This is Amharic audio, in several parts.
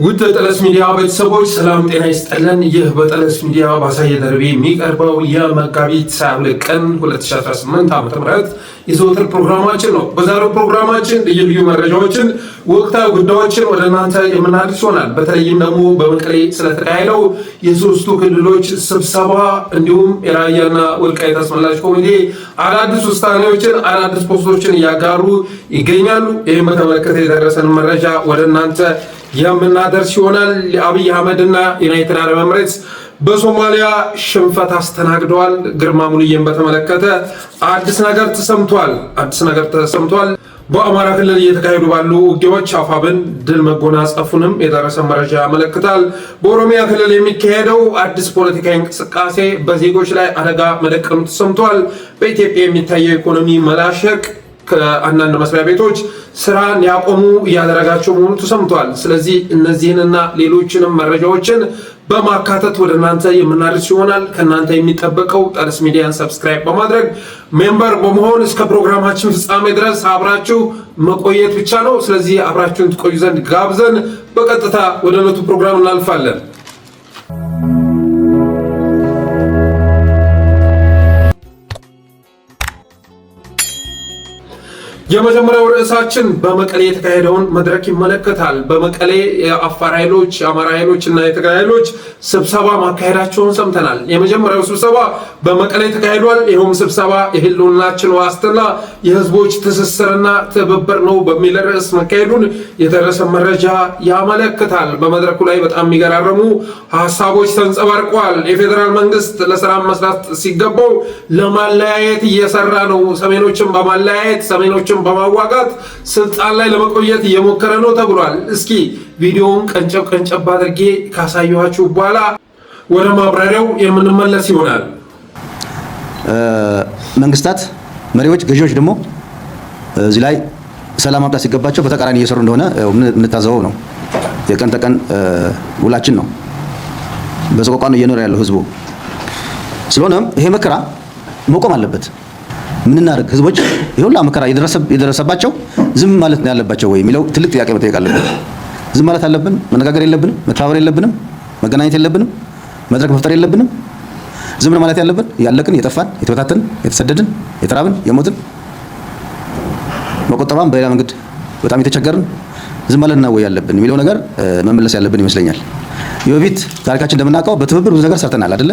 ውድ ጠለስ ሚዲያ ቤተሰቦች ሰላም ጤና ይስጥልን። ይህ በጠለስ ሚዲያ ባሳየ ደርቤ የሚቀርበው የመጋቢት 22 ቀን 2018 ዓ.ም የዘወትር ፕሮግራማችን ነው። በዛሬው ፕሮግራማችን ልዩ ልዩ መረጃዎችን፣ ወቅታዊ ጉዳዮችን ወደ እናንተ የምናደርስ ይሆናል። በተለይም ደግሞ በመቀሌ ስለተካሄደው የሶስቱ ክልሎች ስብሰባ እንዲሁም የራያና ወልቃይት አስመላሽ ኮሚቴ አዳዲስ ውሳኔዎችን፣ አዳዲስ ፖስቶችን እያጋሩ ይገኛሉ። ይህም በተመለከተ የደረሰን መረጃ ወደ እናንተ የምናደርስ ይሆናል። አብይ አህመድና ዩናይትድ አረብ ኤምሬትስ በሶማሊያ ሽንፈት አስተናግደዋል። ግርማ ሙሉዬን በተመለከተ አዲስ ነገር ተሰምቷል። በአማራ ክልል እየተካሄዱ ባሉ ውጊያዎች አፋብን ድል መጎናጸፉንም የደረሰ መረጃ ያመለክታል። በኦሮሚያ ክልል የሚካሄደው አዲስ ፖለቲካዊ እንቅስቃሴ በዜጎች ላይ አደጋ መደቀኑ ተሰምቷል። በኢትዮጵያ የሚታየው ኢኮኖሚ መላሸቅ ከአንዳንድ መስሪያ ቤቶች ስራን ያቆሙ እያደረጋቸው መሆኑ ተሰምቷል። ስለዚህ እነዚህንና ሌሎችንም መረጃዎችን በማካተት ወደ እናንተ የምናደርስ ይሆናል። ከእናንተ የሚጠበቀው ጠለስ ሚዲያን ሰብስክራይብ በማድረግ ሜምበር በመሆን እስከ ፕሮግራማችን ፍጻሜ ድረስ አብራችሁ መቆየት ብቻ ነው። ስለዚህ አብራችሁን ትቆዩ ዘንድ ጋብዘን በቀጥታ ወደ ዕለቱ ፕሮግራም እናልፋለን። የመጀመሪያው ርዕሳችን በመቀሌ የተካሄደውን መድረክ ይመለከታል። በመቀሌ የአፋር ኃይሎች፣ የአማራ ኃይሎች እና የትግራይ ኃይሎች ስብሰባ ማካሄዳቸውን ሰምተናል። የመጀመሪያው ስብሰባ በመቀሌ ተካሂዷል። ይኸውም ስብሰባ የህልውናችን ዋስትና የህዝቦች ትስስርና ትብብር ነው በሚል ርዕስ መካሄዱን የደረሰ መረጃ ያመለክታል። በመድረኩ ላይ በጣም የሚገራረሙ ሀሳቦች ተንጸባርቀዋል። የፌዴራል መንግስት ለሰላም መስራት ሲገባው ለማለያየት እየሰራ ነው። ሰሜኖችን በማለያየት ሰሜኖችን በማዋጋት ስልጣን ላይ ለመቆየት እየሞከረ ነው ተብሏል። እስኪ ቪዲዮውን ቀንጨብ አድርጌ ካሳየኋችሁ በኋላ ወደ ማብራሪያው የምንመለስ ይሆናል። መንግስታት፣ መሪዎች፣ ገዢዎች ደግሞ እዚህ ላይ ሰላም ማምጣት ሲገባቸው በተቃራኒ እየሰሩ እንደሆነ የምንታዘበው ነው። የቀን ተቀን ውላችን ነው። በሰቆቃ ነው እየኖረ ያለው ህዝቡ። ስለሆነም ይሄ መከራ መቆም አለበት። ምን እናድርግ? ህዝቦች ይሁላ መከራ የደረሰባቸው ዝም ማለት ነው ያለባቸው ወይ የሚለው ትልቅ ጥያቄ መጠየቅ አለበት። ዝም ማለት አለብን? መነጋገር የለብንም? መተባበር የለብንም? መገናኘት የለብንም? መድረክ መፍጠር የለብንም? ዝም ማለት ያለብን ያለቅን፣ የጠፋን፣ የተበታተን፣ የተሰደድን፣ የተራብን፣ የሞትን መቆጠባም በሌላ መንገድ በጣም የተቸገርን ዝም ማለት ነው ወይ ያለብን የሚለው ነገር መመለስ ያለብን ይመስለኛል። የበፊት ታሪካችን እንደምናውቀው በትብብር ብዙ ነገር ሰርተናል አይደለ?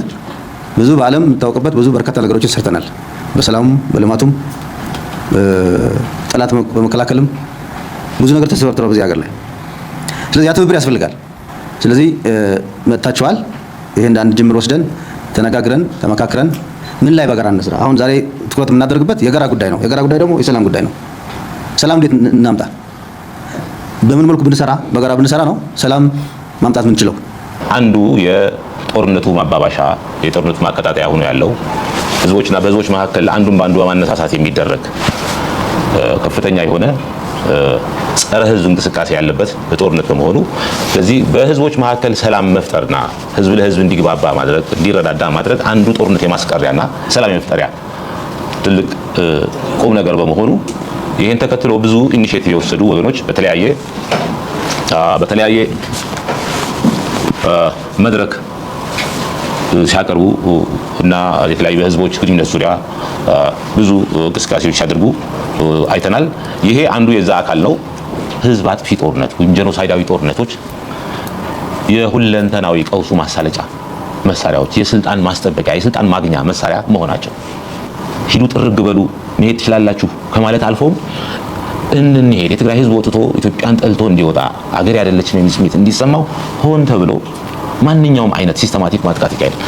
ብዙ በዓለም የምታወቅበት ብዙ በርካታ ነገሮችን ሰርተናል። በሰላሙም በልማቱም ጠላት በመከላከልም ብዙ ነገር ተሰርቷል በዚህ ሀገር ላይ። ስለዚህ ያ ትብብር ያስፈልጋል። ስለዚህ መጥታችኋል። ይሄ እንደ አንድ ጅምር ወስደን ተነጋግረን ተመካክረን ምን ላይ በጋራ እንስራ። አሁን ዛሬ ትኩረት የምናደርግበት የጋራ ጉዳይ ነው። የጋራ ጉዳይ ደግሞ የሰላም ጉዳይ ነው። ሰላም እንዴት እናምጣ? በምን መልኩ ብንሰራ በጋራ ብንሰራ ነው ሰላም ማምጣት የምንችለው? አንዱ የጦርነቱ ማባባሻ የጦርነቱ ማቀጣጠያ ሆኖ ያለው ህዝቦችና በህዝቦች መካከል አንዱን በአንዱ በማነሳሳት የሚደረግ ከፍተኛ የሆነ ጸረ ህዝብ እንቅስቃሴ ያለበት በጦርነት በመሆኑ ስለዚህ በህዝቦች መካከል ሰላም መፍጠርና ህዝብ ለህዝብ እንዲግባባ ማድረግ እንዲረዳዳ ማድረግ አንዱ ጦርነት የማስቀሪያና ሰላም የመፍጠሪያ ትልቅ ቁም ነገር በመሆኑ ይህን ተከትሎ ብዙ ኢኒሼቲቭ የወሰዱ ወገኖች በተለያየ መድረክ ሲያቀርቡ እና የተለያዩ ህዝቦች ግንኙነት ዙሪያ ብዙ እንቅስቃሴዎች ሲያደርጉ አይተናል። ይሄ አንዱ የዛ አካል ነው። ህዝብ አጥፊ ጦርነት ወይም ጄኖሳይዳዊ ጦርነቶች የሁለንተናዊ ቀውሱ ማሳለጫ መሳሪያዎች፣ የስልጣን ማስጠበቂያ፣ የስልጣን ማግኛ መሳሪያ መሆናቸው ሂዱ ጥርግ በሉ መሄድ ትችላላችሁ ከማለት አልፎም እንሄድ የትግራይ ህዝብ ወጥቶ ኢትዮጵያን ጠልቶ እንዲወጣ አገር ያደለችን የሚል ስሜት እንዲሰማው ሆን ተብሎ ማንኛውም አይነት ሲስተማቲክ ማጥቃት ይካሄዳል።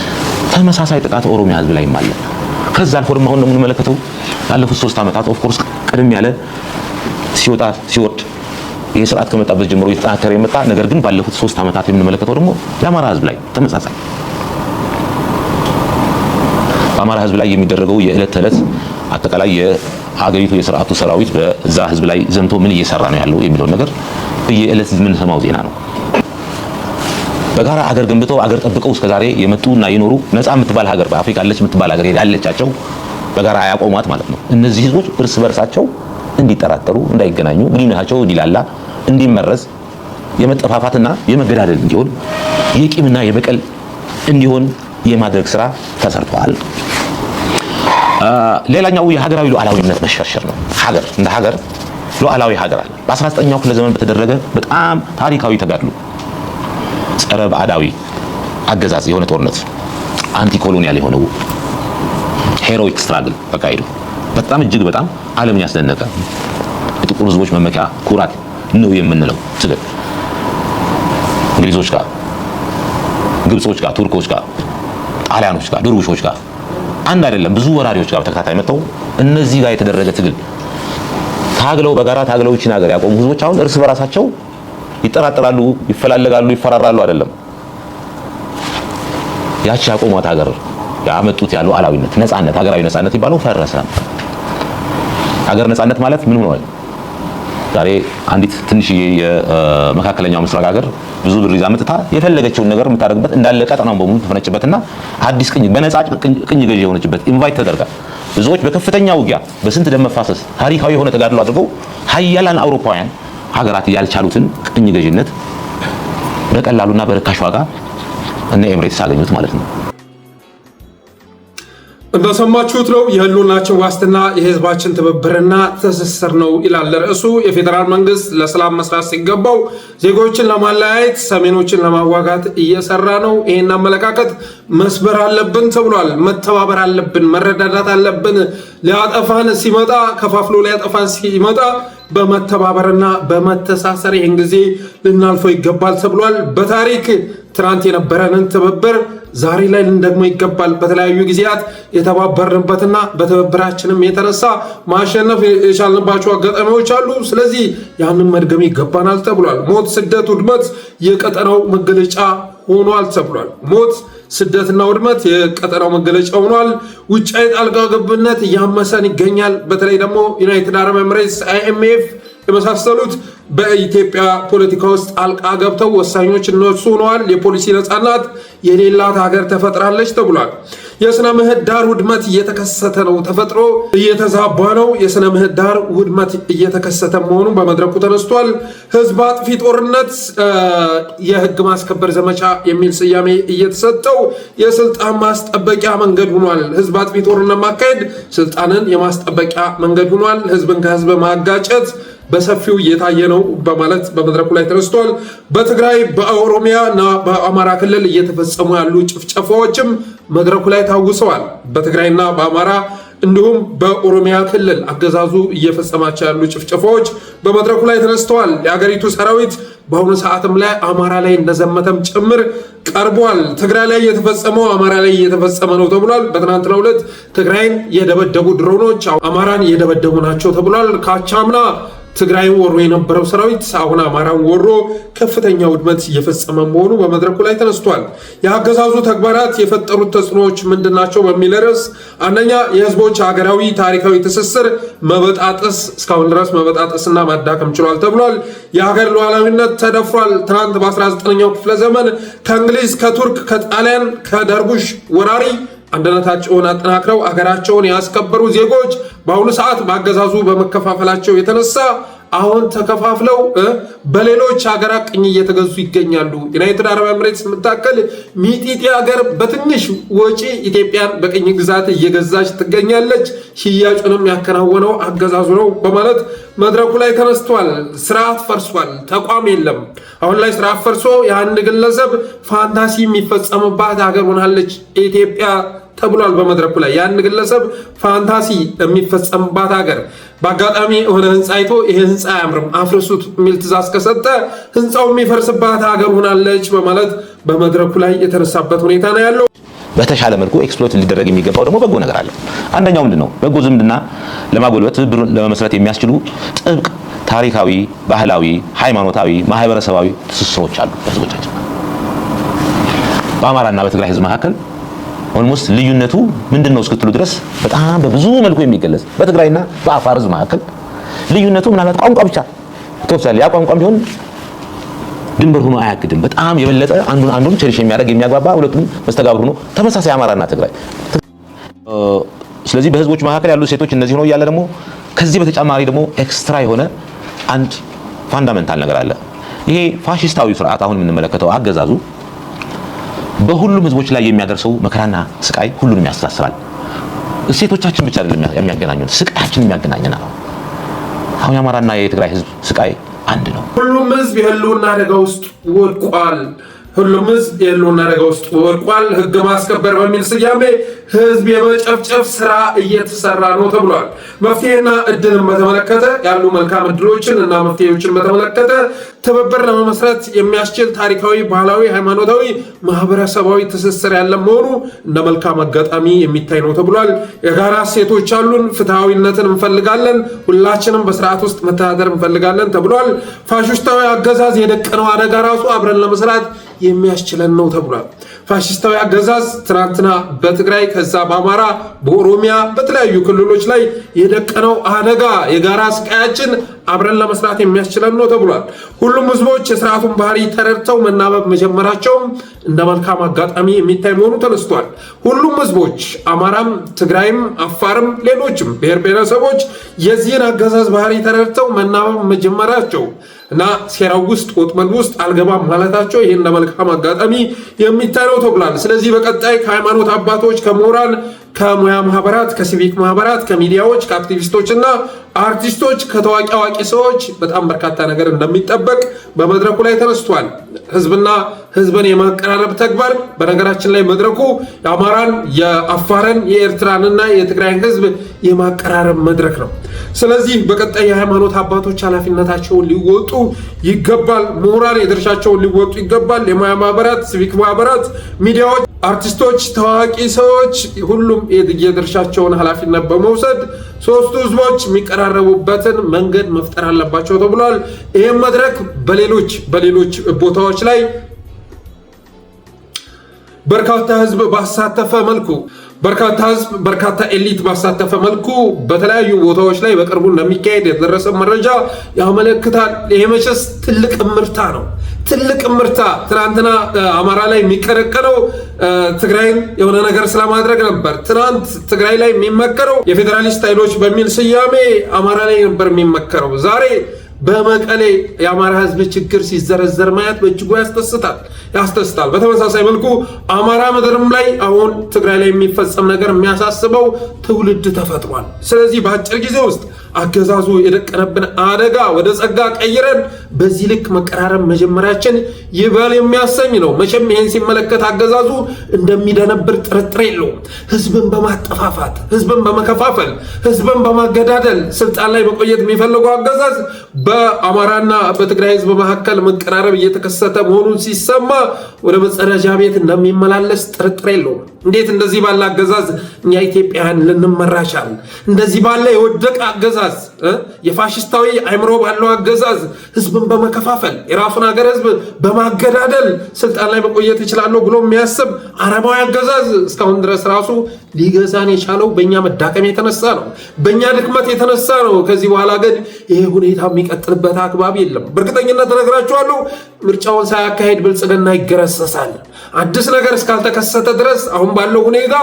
ተመሳሳይ ጥቃት ኦሮሚያ ህዝብ ላይ ማለት ከዛ አልፎ ደግሞ አሁን የምንመለከተው ያለፉት 3 ዓመታት ኦፍ ኮርስ ቀደም ያለ ሲወጣ ሲወርድ ይሄ ስርዓት ከመጣበት ጀምሮ የተጠናከረ የመጣ ነገር ግን ባለፉት 3 ዓመታት የምንመለከተው ደግሞ የአማራ ህዝብ ላይ ተመሳሳይ በአማራ ህዝብ ላይ የሚደረገው የዕለት ተዕለት አጠቃላይ የሀገሪቱ የስርዓቱ ሰራዊት በዛ ህዝብ ላይ ዘምቶ ምን እየሰራ ነው ያለው የሚለው ነገር በየዕለት የምንሰማው ዜና ነው። በጋራ አገር ገንብተው አገር ጠብቀው እስከዛሬ የመጡና የኖሩ ነፃ የምትባል ሀገር በአፍሪካ አለች የምትባል ሀገር ያለቻቸው በጋራ ያቆሟት ማለት ነው። እነዚህ ህዝቦች እርስ በርሳቸው እንዲጠራጠሩ፣ እንዳይገናኙ፣ ግንኙነታቸው እንዲላላ፣ እንዲመረዝ የመጠፋፋትና የመገዳደል እንዲሆን የቂምና የበቀል እንዲሆን የማድረግ ስራ ተሰርቷል። ሌላኛው የሀገራዊ ሉዓላዊነት መሸርሸር ነው። ሀገር እንደ ሀገር ሉዓላዊ ሀገር አለ። በ19ኛው ክፍለ ዘመን በተደረገ በጣም ታሪካዊ ተጋድሎ ጸረ ባዕዳዊ አገዛዝ የሆነ ጦርነት አንቲ ኮሎኒያል የሆነው ሄሮይክ ስትራግል ተካሂዶ በጣም እጅግ በጣም ዓለምን ያስደነቀ የጥቁር ህዝቦች መመኪያ ኩራት ነው የምንለው ትግል እንግሊዞች ጋር፣ ግብጾች ጋር፣ ቱርኮች ጋር፣ ጣሊያኖች ጋር፣ ድርቡሾች ጋር አንድ አይደለም ብዙ ወራሪዎች ጋር ተከታታይ መጥተው እነዚህ ጋር የተደረገ ትግል ታግለው በጋራ ታግለው ይችን ሀገር ያቆሙ ህዝቦች አሁን እርስ በራሳቸው ይጠራጠራሉ፣ ይፈላለጋሉ፣ ይፈራራሉ አይደለም። ያቺ ያቆሟት ሀገር ያመጡት ያለው ሉዓላዊነት፣ ነፃነት፣ ሀገራዊ ነፃነት ይባለው ፈረሰ። ሀገር ነፃነት ማለት ምን ሆኗል? ዛሬ አንዲት ትንሽዬ የመካከለኛው ምስራቅ ሀገር ብዙ ብር ይዛ መጥታ የፈለገችውን ነገር የምታደርግበት እንዳለ ቀጠናውን በሙሉ ተፈነጭበትና አዲስ በነፃ ቅኝ ገዢ የሆነችበት ኢንቫይት ተደርጋ ብዙዎች በከፍተኛ ውጊያ በስንት ደም መፋሰስ ታሪካዊ የሆነ ተጋድሎ አድርገው ሀያላን አውሮፓውያን ሀገራት ያልቻሉትን ቅኝ ገዢነት በቀላሉና በርካሽ ዋጋ እነ ኤምሬትስ አገኙት ማለት ነው። እንደሰማችሁት ነው የህልውናችን ዋስትና የህዝባችን ትብብርና ትስስር ነው ይላል ርዕሱ። የፌዴራል መንግስት ለሰላም መስራት ሲገባው ዜጎችን ለማለያየት ሰሜኖችን ለማዋጋት እየሰራ ነው። ይሄን አመለካከት መስበር አለብን ተብሏል። መተባበር አለብን፣ መረዳዳት አለብን። ሊያጠፋን ሲመጣ ከፋፍሎ ሊያጠፋን ሲመጣ በመተባበርና በመተሳሰር ይህን ጊዜ ልናልፈው ይገባል ተብሏል። በታሪክ ትናንት የነበረንን ትብብር ዛሬ ላይ ልንደግሞ ይገባል። በተለያዩ ጊዜያት የተባበርንበትና በትብብራችንም የተነሳ ማሸነፍ የቻልንባቸው አጋጣሚዎች አሉ። ስለዚህ ያንን መድገም ይገባናል ተብሏል። ሞት፣ ስደት፣ ውድመት የቀጠናው መገለጫ ሆኗል ተብሏል። ሞት፣ ስደትና ውድመት የቀጠናው መገለጫ ሆኗል። ውጫዊ ጣልቃ ገብነት እያመሰን ይገኛል። በተለይ ደግሞ ዩናይትድ አረብ ኤምሬትስ፣ IMF የመሳሰሉት በኢትዮጵያ ፖለቲካ ውስጥ ጣልቃ ገብተው ወሳኞች እነሱ ሆነዋል። የፖሊሲ ነፃነት የሌላት ሀገር ተፈጥራለች ተብሏል። የስነ ምህዳር ውድመት እየተከሰተ ነው። ተፈጥሮ እየተዛባ ነው። የስነ ምህዳር ውድመት እየተከሰተ መሆኑ በመድረኩ ተነስቷል። ህዝብ አጥፊ ጦርነት የህግ ማስከበር ዘመቻ የሚል ስያሜ እየተሰጠው የስልጣን ማስጠበቂያ መንገድ ሆኗል። ህዝብ አጥፊ ጦርነት ማካሄድ ስልጣንን የማስጠበቂያ መንገድ ሆኗል። ህዝብን ከህዝብ ማጋጨት በሰፊው እየታየ ነው በማለት በመድረኩ ላይ ተነስቷል። በትግራይ በኦሮሚያ እና በአማራ ክልል እየተፈጸሙ ያሉ ጭፍጨፋዎችም መድረኩ ላይ ታውሰዋል። በትግራይና በአማራ እንዲሁም በኦሮሚያ ክልል አገዛዙ እየፈጸማቸው ያሉ ጭፍጨፋዎች በመድረኩ ላይ ተነስተዋል። የሀገሪቱ ሰራዊት በአሁኑ ሰዓትም ላይ አማራ ላይ እንደዘመተም ጭምር ቀርቧል። ትግራይ ላይ እየተፈጸመው አማራ ላይ እየተፈጸመ ነው ተብሏል። በትናንትናው ዕለት ትግራይን የደበደቡ ድሮኖች አማራን እየደበደቡ ናቸው ተብሏል። ካቻምና ትግራይን ወሮ የነበረው ሰራዊት አሁን አማራን ወሮ ከፍተኛ ውድመት እየፈጸመ መሆኑ በመድረኩ ላይ ተነስቷል። የአገዛዙ ተግባራት የፈጠሩት ተጽዕኖዎች ምንድናቸው በሚል ርዕስ አንደኛ የህዝቦች ሀገራዊ ታሪካዊ ትስስር መበጣጠስ፣ እስካሁን ድረስ መበጣጠስና ማዳከም ችሏል ተብሏል። የሀገር ሉዓላዊነት ተደፍሯል። ትናንት በ19ኛው ክፍለ ዘመን ከእንግሊዝ፣ ከቱርክ፣ ከጣሊያን፣ ከደርቡሽ ወራሪ አንድነታቸውን አጠናክረው አገራቸውን ያስከበሩ ዜጎች በአሁኑ ሰዓት በአገዛዙ በመከፋፈላቸው የተነሳ አሁን ተከፋፍለው በሌሎች ሀገራት ቅኝ እየተገዙ ይገኛሉ። ዩናይትድ አረብ ኤምሬትስ የምታከል ሚጢጢ ሀገር በትንሽ ወጪ ኢትዮጵያን በቅኝ ግዛት እየገዛች ትገኛለች። ሽያጩንም ያከናወነው አገዛዙ ነው በማለት መድረኩ ላይ ተነስቷል። ስርዓት ፈርሷል። ተቋም የለም። አሁን ላይ ስርዓት ፈርሶ የአንድ ግለሰብ ፋንታሲ የሚፈጸምባት ሀገር ሆናለች ኢትዮጵያ ተብሏል። በመድረኩ ላይ ያን ግለሰብ ፋንታሲ የሚፈጸምባት ሀገር በአጋጣሚ የሆነ ህንፃ አይቶ ይሄ ህንፃ አያምርም አፍርሱት የሚል ትእዛዝ ከሰጠ ህንፃው የሚፈርስባት ሀገር ሆናለች በማለት በመድረኩ ላይ የተነሳበት ሁኔታ ነው ያለው። በተሻለ መልኩ ኤክስፕሎይት ሊደረግ የሚገባው ደግሞ በጎ ነገር አለው። አንደኛው ምንድነው? በጎ ዝምድና ለማጎልበት ትብብር ለመመስረት የሚያስችሉ ጥብቅ ታሪካዊ፣ ባህላዊ፣ ሃይማኖታዊ፣ ማህበረሰባዊ ትስስሮች አሉ በህዝቦቻችን። በአማራና በትግራይ ህዝብ መካከል ኦልሞስት ልዩነቱ ምንድነው እስክትሉ ድረስ በጣም በብዙ መልኩ የሚገለጽ በትግራይና በአፋር ህዝብ መካከል ልዩነቱ ምናልባት ቋንቋ ብቻ ተወሰለ። ያ ቋንቋም ቢሆን ድንበር ሆኖ አያግድም። በጣም የበለጠ አንዱን ቸሪሽ የሚያደርግ የሚያግባባ ሁለቱም መስተጋብር ሆኖ ተመሳሳይ አማራና ትግራይ። ስለዚህ በህዝቦች መካከል ያሉ ሴቶች እነዚህ ሆነው እያለ ደግሞ ከዚህ በተጨማሪ ደግሞ ኤክስትራ የሆነ አንድ ፋንዳሜንታል ነገር አለ። ይሄ ፋሺስታዊ ስርዓት አሁን የምንመለከተው አገዛዙ በሁሉም ህዝቦች ላይ የሚያደርሰው መከራና ስቃይ ሁሉንም ያስተሳስራል። እሴቶቻችን ብቻ አይደለም የሚያገናኙን፣ ስቃያችን የሚያገናኘናል። አሁን የአማራና የትግራይ ህዝብ ስቃይ አንድ ነው። ሁሉም ህዝብ የህልውና አደጋ ውስጥ ወድቋል። ሁሉም ህዝብ የህልውና አደጋ ውስጥ ወድቋል። ህግ ማስከበር በሚል ስያሜ ህዝብ የመጨፍጨፍ ስራ እየተሰራ ነው ተብሏል። መፍትሄና እድልን በተመለከተ ያሉ መልካም እድሎችን እና መፍትሄዎችን በተመለከተ ትብብር ለመመስረት የሚያስችል ታሪካዊ፣ ባህላዊ፣ ሃይማኖታዊ፣ ማህበረሰባዊ ትስስር ያለ መሆኑ እንደ መልካም አጋጣሚ የሚታይ ነው ተብሏል። የጋራ እሴቶች አሉን። ፍትሐዊነትን እንፈልጋለን። ሁላችንም በስርዓት ውስጥ መተዳደር እንፈልጋለን ተብሏል። ፋሽስታዊ አገዛዝ የደቀነው አደጋ ራሱ አብረን ለመስራት የሚያስችለን ነው ተብሏል። ፋሽስታዊ አገዛዝ ትናንትና በትግራይ ከዛ በአማራ በኦሮሚያ በተለያዩ ክልሎች ላይ የደቀነው አደጋ የጋራ ስቃያችን አብረን ለመስራት የሚያስችለን ነው ተብሏል። ሁሉም ህዝቦች የስርዓቱን ባህሪ ተረድተው መናበብ መጀመራቸውም እንደ መልካም አጋጣሚ የሚታይ መሆኑ ተነስቷል። ሁሉም ህዝቦች አማራም፣ ትግራይም፣ አፋርም ሌሎችም ብሔር ብሔረሰቦች የዚህን አገዛዝ ባህሪ ተረድተው መናበብ መጀመራቸው እና ሴራው ውስጥ ወጥመድ ውስጥ አልገባም ማለታቸው ይህን እንደ መልካም አጋጣሚ የሚታይ ነው ተብሏል። ስለዚህ በቀጣይ ከሃይማኖት አባቶች፣ ከምሁራን፣ ከሙያ ማህበራት፣ ከሲቪክ ማህበራት፣ ከሚዲያዎች፣ ከአክቲቪስቶች እና አርቲስቶች፣ ከታዋቂ አዋቂ ሰዎች በጣም በርካታ ነገር እንደሚጠበቅ በመድረኩ ላይ ተነስቷል። ህዝብና ህዝብን የማቀራረብ ተግባር በነገራችን ላይ መድረኩ የአማራን፣ የአፋርን፣ የኤርትራንና የትግራይን ህዝብ የማቀራረብ መድረክ ነው። ስለዚህ በቀጣይ የሃይማኖት አባቶች ኃላፊነታቸውን ሊወጡ ይገባል። ምሁራን የድርሻቸውን ሊወጡ ይገባል። የሙያ ማህበራት፣ ሲቪክ ማህበራት፣ ሚዲያዎች፣ አርቲስቶች፣ ታዋቂ ሰዎች ሁሉም የድርሻቸውን ኃላፊነት በመውሰድ ሶስቱ ህዝቦች የሚቀራረቡበትን መንገድ መፍጠር አለባቸው ተብሏል። ይህም መድረክ በሌሎች ቦታዎች ላይ በርካታ ህዝብ ባሳተፈ መልኩ በርካታ ኤሊት ባሳተፈ መልኩ በተለያዩ ቦታዎች ላይ በቅርቡ እንደሚካሄድ የተደረሰ መረጃ ያመለክታል። ይሄ መቼስ ትልቅ እምርታ ነው። ትልቅ እምርታ። ትናንትና አማራ ላይ የሚቀረቀረው ትግራይን የሆነ ነገር ስለማድረግ ነበር። ትናንት ትግራይ ላይ የሚመከረው የፌዴራሊስት ኃይሎች በሚል ስያሜ አማራ ላይ ነበር የሚመከረው። ዛሬ በመቀሌ የአማራ ህዝብ ችግር ሲዘረዘር ማየት በእጅጉ ያስደስታል። በተመሳሳይ መልኩ አማራ ምድርም ላይ አሁን ትግራይ ላይ የሚፈጸም ነገር የሚያሳስበው ትውልድ ተፈጥሯል። ስለዚህ በአጭር ጊዜ ውስጥ አገዛዙ የደቀነብን አደጋ ወደ ጸጋ ቀይረን በዚህ ልክ መቀራረብ መጀመሪያችን ይበል የሚያሰኝ ነው። መቼም ይሄን ሲመለከት አገዛዙ እንደሚደነብር ጥርጥር የለውም። ህዝብን በማጠፋፋት፣ ህዝብን በመከፋፈል፣ ህዝብን በማገዳደል ስልጣን ላይ መቆየት የሚፈልገው አገዛዝ በአማራና በትግራይ ህዝብ መካከል መቀራረብ እየተከሰተ መሆኑን ሲሰማ ወደ መጸዳጃ ቤት እንደሚመላለስ ጥርጥር የለውም። እንዴት እንደዚህ ባለ አገዛዝ እኛ ኢትዮጵያውያን ልንመራሻል? እንደዚህ ባለ የወደቀ አገዛዝ፣ የፋሽስታዊ አይምሮ ባለው አገዛዝ ህዝብን በመከፋፈል የራሱን ሀገር ህዝብ በማገዳደል ስልጣን ላይ መቆየት ይችላል ብሎ የሚያስብ አረማዊ አገዛዝ እስካሁን ድረስ ራሱ ሊገዛን የቻለው በእኛ መዳከም የተነሳ ነው፣ በእኛ ድክመት የተነሳ ነው። ከዚህ በኋላ ግን ይሄ ሁኔታ የሚቀጥልበት አግባብ የለም። በእርግጠኝነት እነግራችኋለሁ፣ ምርጫውን ሳያካሄድ ብልጽግና ይገረሰሳል። አዲስ ነገር እስካልተከሰተ ድረስ አሁን ባለው ሁኔታ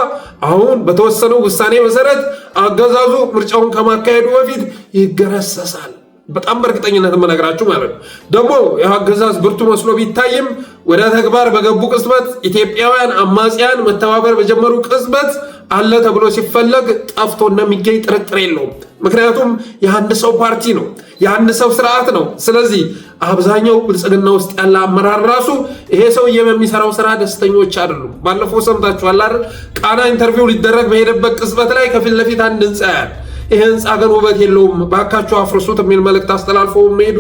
አሁን በተወሰነው ውሳኔ መሰረት አገዛዙ ምርጫውን ከማካሄዱ በፊት ይገረሰሳል። በጣም በእርግጠኝነት የምነግራችሁ ማለት ነው። ደግሞ የአገዛዝ ብርቱ መስሎ ቢታይም ወደ ተግባር በገቡ ቅጽበት ኢትዮጵያውያን አማጽያን መተባበር በጀመሩ ቅጽበት አለ ተብሎ ሲፈለግ ጠፍቶ እንደሚገኝ ጥርጥር የለውም። ምክንያቱም የአንድ ሰው ፓርቲ ነው፣ የአንድ ሰው ስርዓት ነው። ስለዚህ አብዛኛው ብልጽግና ውስጥ ያለ አመራር ራሱ ይሄ ሰውዬ በሚሰራው ስራ ደስተኞች አይደሉም። ባለፈው ሰምታችኋል አይደል? ቃና ኢንተርቪው ሊደረግ በሄደበት ቅጽበት ላይ ከፊት ለፊት አንድ ህንፃ ያያል። ይህ ህንፃ ግን ውበት የለውም፣ ባካቸው አፍርሱት የሚል መልእክት አስተላልፎ መሄዱ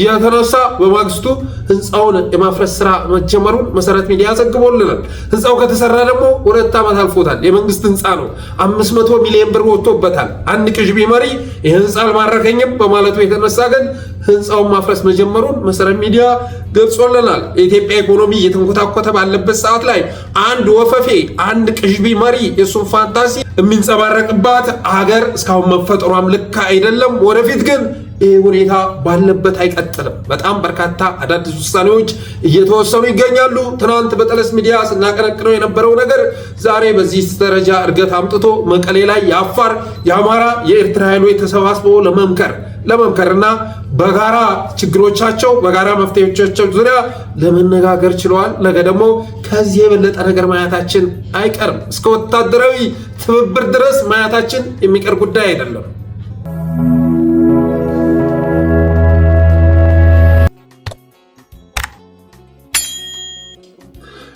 የተነሳ በማግስቱ ህንፃውን የማፍረስ ስራ መጀመሩን መሰረት ሚዲያ ዘግቦልናል። ህንፃው ከተሰራ ደግሞ 2 ዓመት አልፎታል። የመንግስት ህንፃ ነው። 500 ሚሊዮን ብር ወጥቶበታል። አንድ ቅዥቢ መሪ ይህ ህንፃ አልማረከኝም በማለቱ የተነሳ ግን ህንፃውን ማፍረስ መጀመሩን መሰረት ሚዲያ ገልጾልናል። የኢትዮጵያ ኢኮኖሚ እየተንኮታኮተ ባለበት ሰዓት ላይ አንድ ወፈፌ፣ አንድ ቅዥቢ መሪ የሱን ፋንታሲ የሚንጸባረቅባት ሀገር እስካሁን መፈጠሯም ልክ አይደለም። ወደፊት ግን ይህ ሁኔታ ባለበት አይቀጥልም። በጣም በርካታ አዳዲስ ውሳኔዎች እየተወሰኑ ይገኛሉ። ትናንት በጠለስ ሚዲያ ስናቀነቅነው የነበረው ነገር ዛሬ በዚህ ደረጃ እርገት አምጥቶ መቀሌ ላይ የአፋር፣ የአማራ፣ የኤርትራ ኃይሎች ተሰባስበው ለመምከርና በጋራ ችግሮቻቸው በጋራ መፍትሄዎቻቸው ዙሪያ ለመነጋገር ችለዋል። ነገ ደግሞ ከዚህ የበለጠ ነገር ማየታችን አይቀርም። እስከ ወታደራዊ ትብብር ድረስ ማየታችን የሚቀር ጉዳይ አይደለም።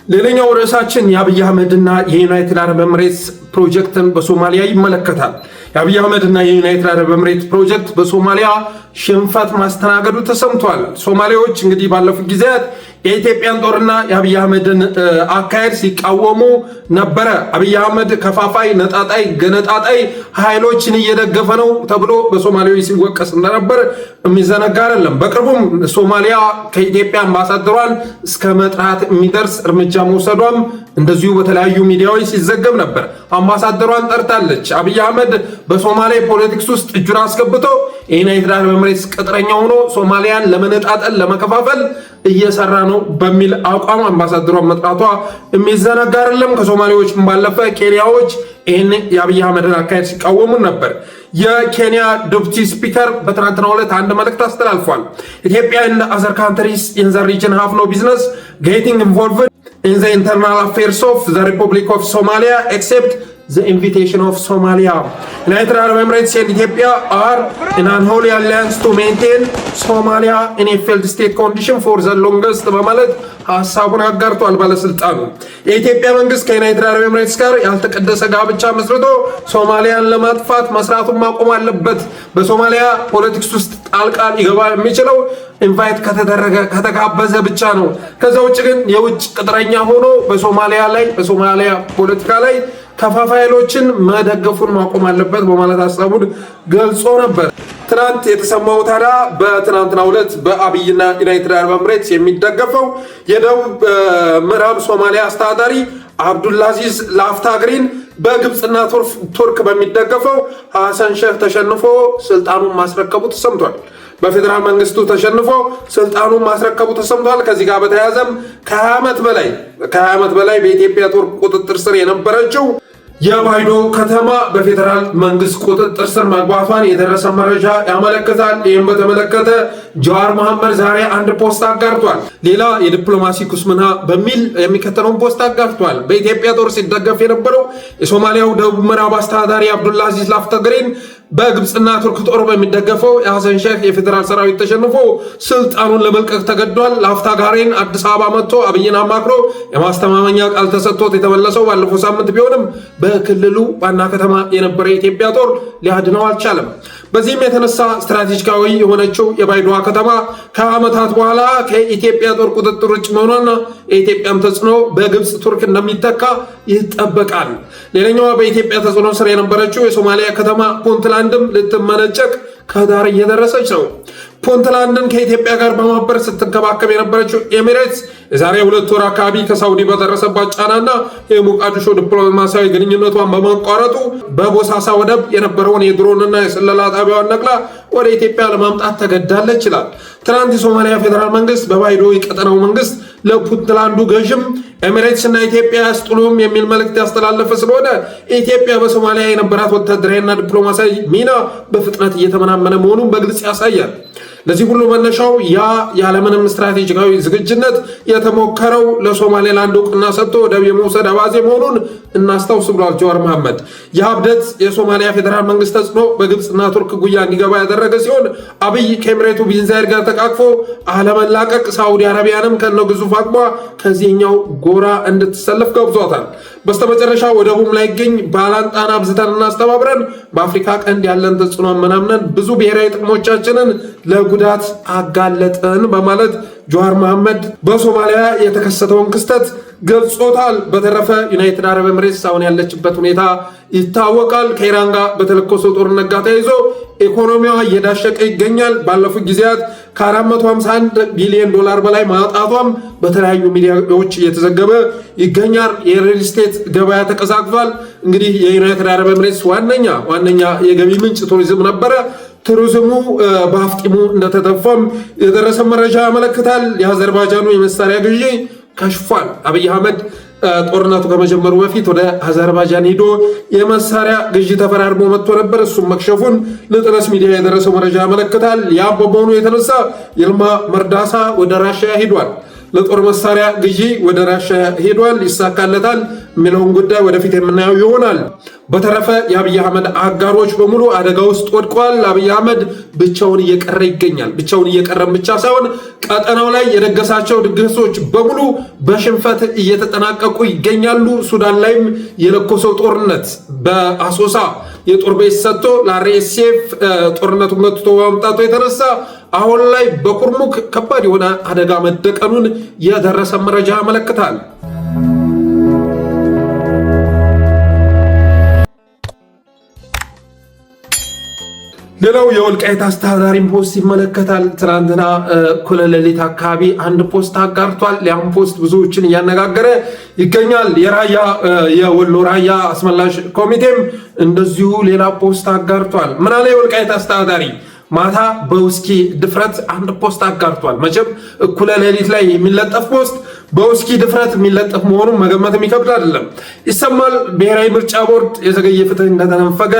ሌላኛው ርዕሳችን የአብይ አህመድና የዩናይትድ አረብ ኤምሬትስ ፕሮጀክትን በሶማሊያ ይመለከታል። የአብይ አህመድና የዩናይትድ አረብ ኤምሬትስ ፕሮጀክት በሶማሊያ ሽንፈት ማስተናገዱ ተሰምቷል። ሶማሌዎች እንግዲህ ባለፉት ጊዜያት የኢትዮጵያን ጦርና የአብይ አህመድን አካሄድ ሲቃወሙ ነበረ። አብይ አህመድ ከፋፋይ፣ ነጣጣይ፣ ገነጣጣይ ኃይሎችን እየደገፈ ነው ተብሎ በሶማሌዎች ሲወቀስ እንደነበር የሚዘነጋ አይደለም። በቅርቡም ሶማሊያ ከኢትዮጵያ አምባሳደሯን እስከ መጥራት የሚደርስ እርምጃ መውሰዷም እንደዚሁ በተለያዩ ሚዲያዎች ሲዘገብ ነበር። አምባሳደሯን ጠርታለች። አብይ አህመድ በሶማሌ ፖለቲክስ ውስጥ እጁን አስገብቶ የዩናይትድ አረብ ኤምሬትስ ቅጥረኛ ሆኖ ሶማሊያን ለመነጣጠል ለመከፋፈል እየሰራ ነው በሚል አቋም አምባሳደሯን መጥራቷ የሚዘነጋ አይደለም። ከሶማሌዎች ባለፈ ኬንያዎች ይህን የአብይ አህመድን አካሄድ ሲቃወሙ ነበር። የኬንያ ዴፑቲ ስፒከር በትናንትናው ዕለት አንድ መልእክት አስተላልፏል። ኢትዮጵያ and other countries in the region have no business getting involved in the internal affairs of the Republic of Somalia except the invitation of Somalia. United Arab Emirates and Ethiopia are in an unholy alliance to maintain Somalia in a failed state condition for the longest በማለት ሐሳቡን አጋርቷል። ባለስልጣኑ የኢትዮጵያ መንግስት ከዩናይትድ አረብ ኤምሬትስ ጋር ያልተቀደሰ ጋብቻ መስርቶ ሶማሊያን ለማጥፋት መስራቱን ማቆም አለበት። በሶማሊያ ፖለቲክስ ውስጥ ጣልቃ ሊገባ የሚችለው ኢንቫይት ከተጋበዘ ብቻ ነው። ከዛ ውጭ ግን የውጭ ቅጥረኛ ሆኖ በሶማሊያ ፖለቲካ ላይ ከፋፋይሎችን መደገፉን ማቆም አለበት በማለት ሐሳቡን ገልጾ ነበር። ትናንት የተሰማው ታዲያ በትናንትናው ዕለት በአብይና ዩናይትድ አረብ ኤምሬትስ የሚደገፈው የደቡብ ምዕራብ ሶማሊያ አስተዳዳሪ አብዱልአዚዝ ላፍታግሪን በግብፅና ቱርክ በሚደገፈው ሐሰን ሼህ ተሸንፎ ስልጣኑን ማስረከቡ ተሰምቷል። በፌደራል መንግስቱ ተሸንፎ ስልጣኑን ማስረከቡ ተሰምቷል። ከዚህ ጋር በተያያዘም ከ20 ዓመት በላይ በኢትዮጵያ ቱርክ ቁጥጥር ስር የነበረችው የባይዶ ከተማ በፌደራል መንግስት ቁጥጥር ስር መግባቷን የደረሰ መረጃ ያመለክታል። ይህም በተመለከተ ጀዋር መሐመድ ዛሬ አንድ ፖስት አጋርቷል። ሌላ የዲፕሎማሲ ኩስምና በሚል የሚከተለውን ፖስት አጋርቷል። በኢትዮጵያ ጦር ሲደገፍ የነበረው የሶማሊያው ደቡብ ምዕራብ አስተዳዳሪ አብዱልአዚዝ ላፍታግሪን በግብፅና ቱርክ ጦር በሚደገፈው የሐሰን ሼህ የፌዴራል ሰራዊት ተሸንፎ ስልጣኑን ለመልቀቅ ተገዷል። ላፍታግሪን አዲስ አበባ መጥቶ አብይን አማክሮ የማስተማመኛ ቃል ተሰጥቶት የተመለሰው ባለፈው ሳምንት ቢሆንም በክልሉ ዋና ከተማ የነበረ የኢትዮጵያ ጦር ሊያድነው አልቻለም። በዚህም የተነሳ ስትራቴጂካዊ የሆነችው የባይዶዋ ከተማ ከዓመታት በኋላ ከኢትዮጵያ ጦር ቁጥጥር ውጭ መሆኗና የኢትዮጵያም ተጽዕኖ በግብፅ ቱርክ እንደሚተካ ይጠበቃል። ሌላኛዋ በኢትዮጵያ ተጽዕኖ ስር የነበረችው የሶማሊያ ከተማ ፑንትላንድም ልትመነጨቅ ከዳር እየደረሰች ነው። ፑንትላንድን ከኢትዮጵያ ጋር በማበር ስትንከባከብ የነበረችው ኤሚሬትስ የዛሬ 2 ወር አካባቢ ከሳውዲ በደረሰባት ጫናና የሞቃዲሾ ዲፕሎማሲያዊ ግንኙነቷን በማቋረጡ በቦሳሳ ወደብ የነበረውን የድሮንና የስለላ ጣቢያዋን ነቅላ ወደ ኢትዮጵያ ለማምጣት ተገዳለች ይላል። ትናንት የሶማሊያ ፌዴራል መንግስት በባይዶ የቀጠናው መንግስት ለፑንትላንዱ ገዥም ኤሚሬትስ እና ኢትዮጵያ ያስጥሉም የሚል መልእክት ያስተላለፈ ስለሆነ ኢትዮጵያ በሶማሊያ የነበራት ወታደራዊና ዲፕሎማሲያዊ ሚና በፍጥነት እየተመናመነ መሆኑን በግልጽ ያሳያል። ለዚህ ሁሉ መነሻው ያለምንም ስትራቴጂካዊ ዝግጁነት የተሞከረው ለሶማሌላንድ እውቅና ሰጥቶ ወደብ የመውሰድ አባዜ መሆኑን እናስታውስ ብሏል ጀዋር መሐመድ። የአብደት የሶማሊያ ፌዴራል መንግስት ተጽዕኖ በግብፅና ቱርክ ጉያ እንዲገባ ያደረገ ሲሆን አብይ ከኤምሬቱ ቢን ዛይድ ጋር ተቃቅፎ አለመላቀቅ ሳዑዲ አረቢያንም ከነ ግዙፍ አቅሟ ከዚህኛው ጎራ እንድትሰለፍ ገብዟታል። በስተመጨረሻ ወደቡም ላይ ይገኝ ባላንጣና አብዝተን እናስተባብረን በአፍሪካ ቀንድ ያለን ተጽዕኖ አመናምነን ብዙ ብሔራዊ ጥቅሞቻችንን ለጉዳት አጋለጥን በማለት ጀዋር መሐመድ በሶማሊያ የተከሰተውን ክስተት ገልጾታል። በተረፈ ዩናይትድ አረብ ኤምሬትስ አሁን ያለችበት ሁኔታ ይታወቃል። ከኢራን ጋር በተለኮሰው ጦርነት ጋር ተያይዞ ኢኮኖሚዋ እየዳሸቀ ይገኛል። ባለፉት ጊዜያት ከ451 ቢሊዮን ዶላር በላይ ማጣቷም በተለያዩ ሚዲያዎች እየተዘገበ ይገኛል። የሪል ስቴት ገበያ ተቀዛቅዟል። እንግዲህ የዩናይትድ አረብ ኤምሬትስ ዋነኛ የገቢ ምንጭ ቱሪዝም ነበረ። ቱሪዝሙ በአፍጢሙ እንደተተፋም የደረሰ መረጃ ያመለክታል። የአዘርባይጃኑ የመሳሪያ ግዢ ከሽፏል። አብይ አህመድ ጦርነቱ ከመጀመሩ በፊት ወደ አዘርባይጃን ሄዶ የመሳሪያ ግዢ ተፈራርሞ መጥቶ ነበር። እሱም መክሸፉን ለጠለስ ሚዲያ የደረሰው መረጃ ያመለክታል። ያም በመሆኑ የተነሳ ይልማ መርዳሳ ወደ ራሽያ ሄዷል። ለጦር መሳሪያ ግዢ ወደ ራሽያ ሄዷል። ይሳካለታል የሚለውን ጉዳይ ወደፊት የምናየው ይሆናል። በተረፈ የአብይ አህመድ አጋሮች በሙሉ አደጋ ውስጥ ወድቀዋል። አብይ አህመድ ብቻውን እየቀረ ይገኛል። ብቻውን እየቀረም ብቻ ሳይሆን ቀጠናው ላይ የደገሳቸው ድግሶች በሙሉ በሽንፈት እየተጠናቀቁ ይገኛሉ። ሱዳን ላይም የለኮሰው ጦርነት በአሶሳ የጦር ቤት ሰጥቶ ለአርኤስኤፍ ጦርነቱን መትቶ በመምጣቱ የተነሳ አሁን ላይ በኩርሙክ ከባድ የሆነ አደጋ መደቀኑን የደረሰ መረጃ ያመለክታል። ሌላው የወልቃይት አስተዳዳሪም ፖስት ይመለከታል። ትናንትና እኩለ ሌሊት አካባቢ አንድ ፖስት አጋርቷል። ያም ፖስት ብዙዎችን እያነጋገረ ይገኛል። የወሎ ራያ አስመላሽ ኮሚቴም እንደዚሁ ሌላ ፖስት አጋርቷል። ምናለ የወልቃይት አስተዳዳሪ ማታ በውስኪ ድፍረት አንድ ፖስት አጋርቷል። መቼም እኩለ ሌሊት ላይ የሚለጠፍ ፖስት በውስኪ ድፍረት የሚለጠፍ መሆኑን መገመት የሚከብድ አይደለም። ይሰማል ብሔራዊ ምርጫ ቦርድ የዘገየ ፍትህ እንደተነፈገ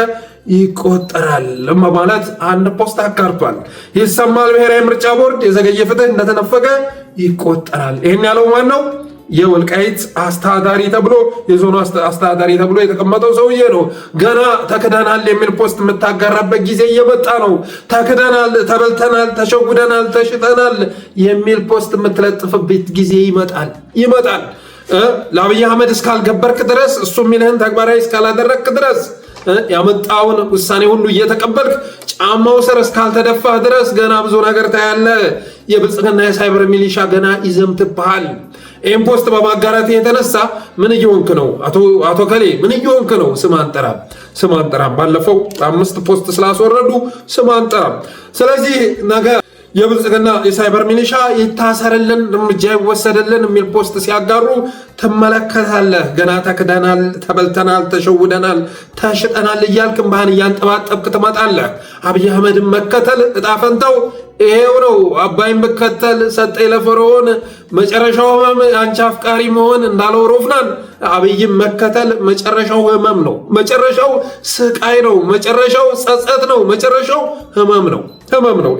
ይቆጠራል በማለት አንድ ፖስት አጋርቷል። ይሰማል ብሔራዊ ምርጫ ቦርድ የዘገየ ፍትህ እንደተነፈገ ይቆጠራል። ይህን ያለው ማን ነው? የወልቃይት አስተዳዳሪ ተብሎ የዞኑ አስተዳዳሪ ተብሎ የተቀመጠው ሰውዬ ነው። ገና ተክደናል የሚል ፖስት የምታጋራበት ጊዜ እየመጣ ነው። ተክደናል፣ ተበልተናል፣ ተሸጉደናል፣ ተሽጠናል የሚል ፖስት የምትለጥፍበት ጊዜ ይመጣል። ለአብይ አህመድ እስካልገበርክ ድረስ እሱ የሚልህን ተግባራዊ እስካላደረግክ ድረስ ያመጣውን ውሳኔ ሁሉ እየተቀበልክ ጫማው ስር እስካልተደፋህ ድረስ ገና ብዙ ነገር ታያለህ። የብልጽግና የሳይበር ሚሊሻ ገና ይዘምትብሃል። ይህም ፖስት በማጋራት የተነሳ ምን እየሆንክ ነው አቶ ከሌ? ምን እየሆንክ ነው? ስም አንጠራም። ባለፈው 5 ፖስት ስላስወረዱ ስም አንጠራም። ስለዚህ ነገ የብልጽግና የሳይበር ሚሊሻ ይታሰርልን፣ እርምጃ ይወሰድልን የሚል ፖስት ሲያጋሩ ትመለከታለህ። ገና ተክደናል፣ ተበልተናል፣ ተሸውደናል፣ ተሽጠናል እያልክ ባህን እያንጠባጠብክ ትመጣለህ። አብይ አህመድን መከተል እጣ ፈንታው ይሄው ነው። አባይን ብከተል ሰጠኝ ለፈርዖን፣ መጨረሻው ህመም አንቺ አፍቃሪ መሆን እንዳለው ሮፍናን አብይን መከተል መጨረሻው ህመም ነው። መጨረሻው ስቃይ ነው። መጨረሻው ጸጸት ነው። መጨረሻው ህመም ነው።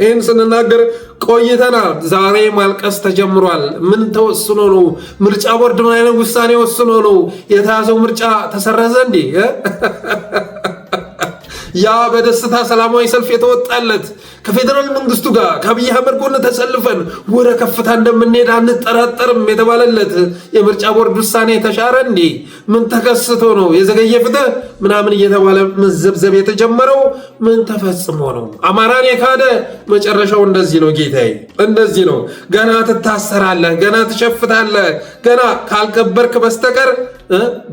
ይህን ስንናገር ቆይተናል። ዛሬ ማልቀስ ተጀምሯል። ምን ተወስኖ ነው? ምርጫ ቦርድ ምን አይነት ውሳኔ ወስኖ ነው? የተያዘው ምርጫ ተሰረዘ እንዴ? ያ በደስታ ሰላማዊ ሰልፍ የተወጣለት ከፌዴራል መንግስቱ ጋር ከአብይ አህመድ ጎን ተሰልፈን ወደ ከፍታ እንደምንሄድ አንጠራጠርም የተባለለት የምርጫ ቦርድ ውሳኔ ተሻረ እንዴ? ምን ተከስቶ ነው? የዘገየ ፍትህ ምናምን እየተባለ መዘብዘብ የተጀመረው ምን ተፈጽሞ ነው? አማራን የካደ መጨረሻው እንደዚህ ነው ጌታዬ፣ እንደዚህ ነው። ገና ትታሰራለህ፣ ገና ትሸፍታለህ፣ ገና ካልቀበርክ በስተቀር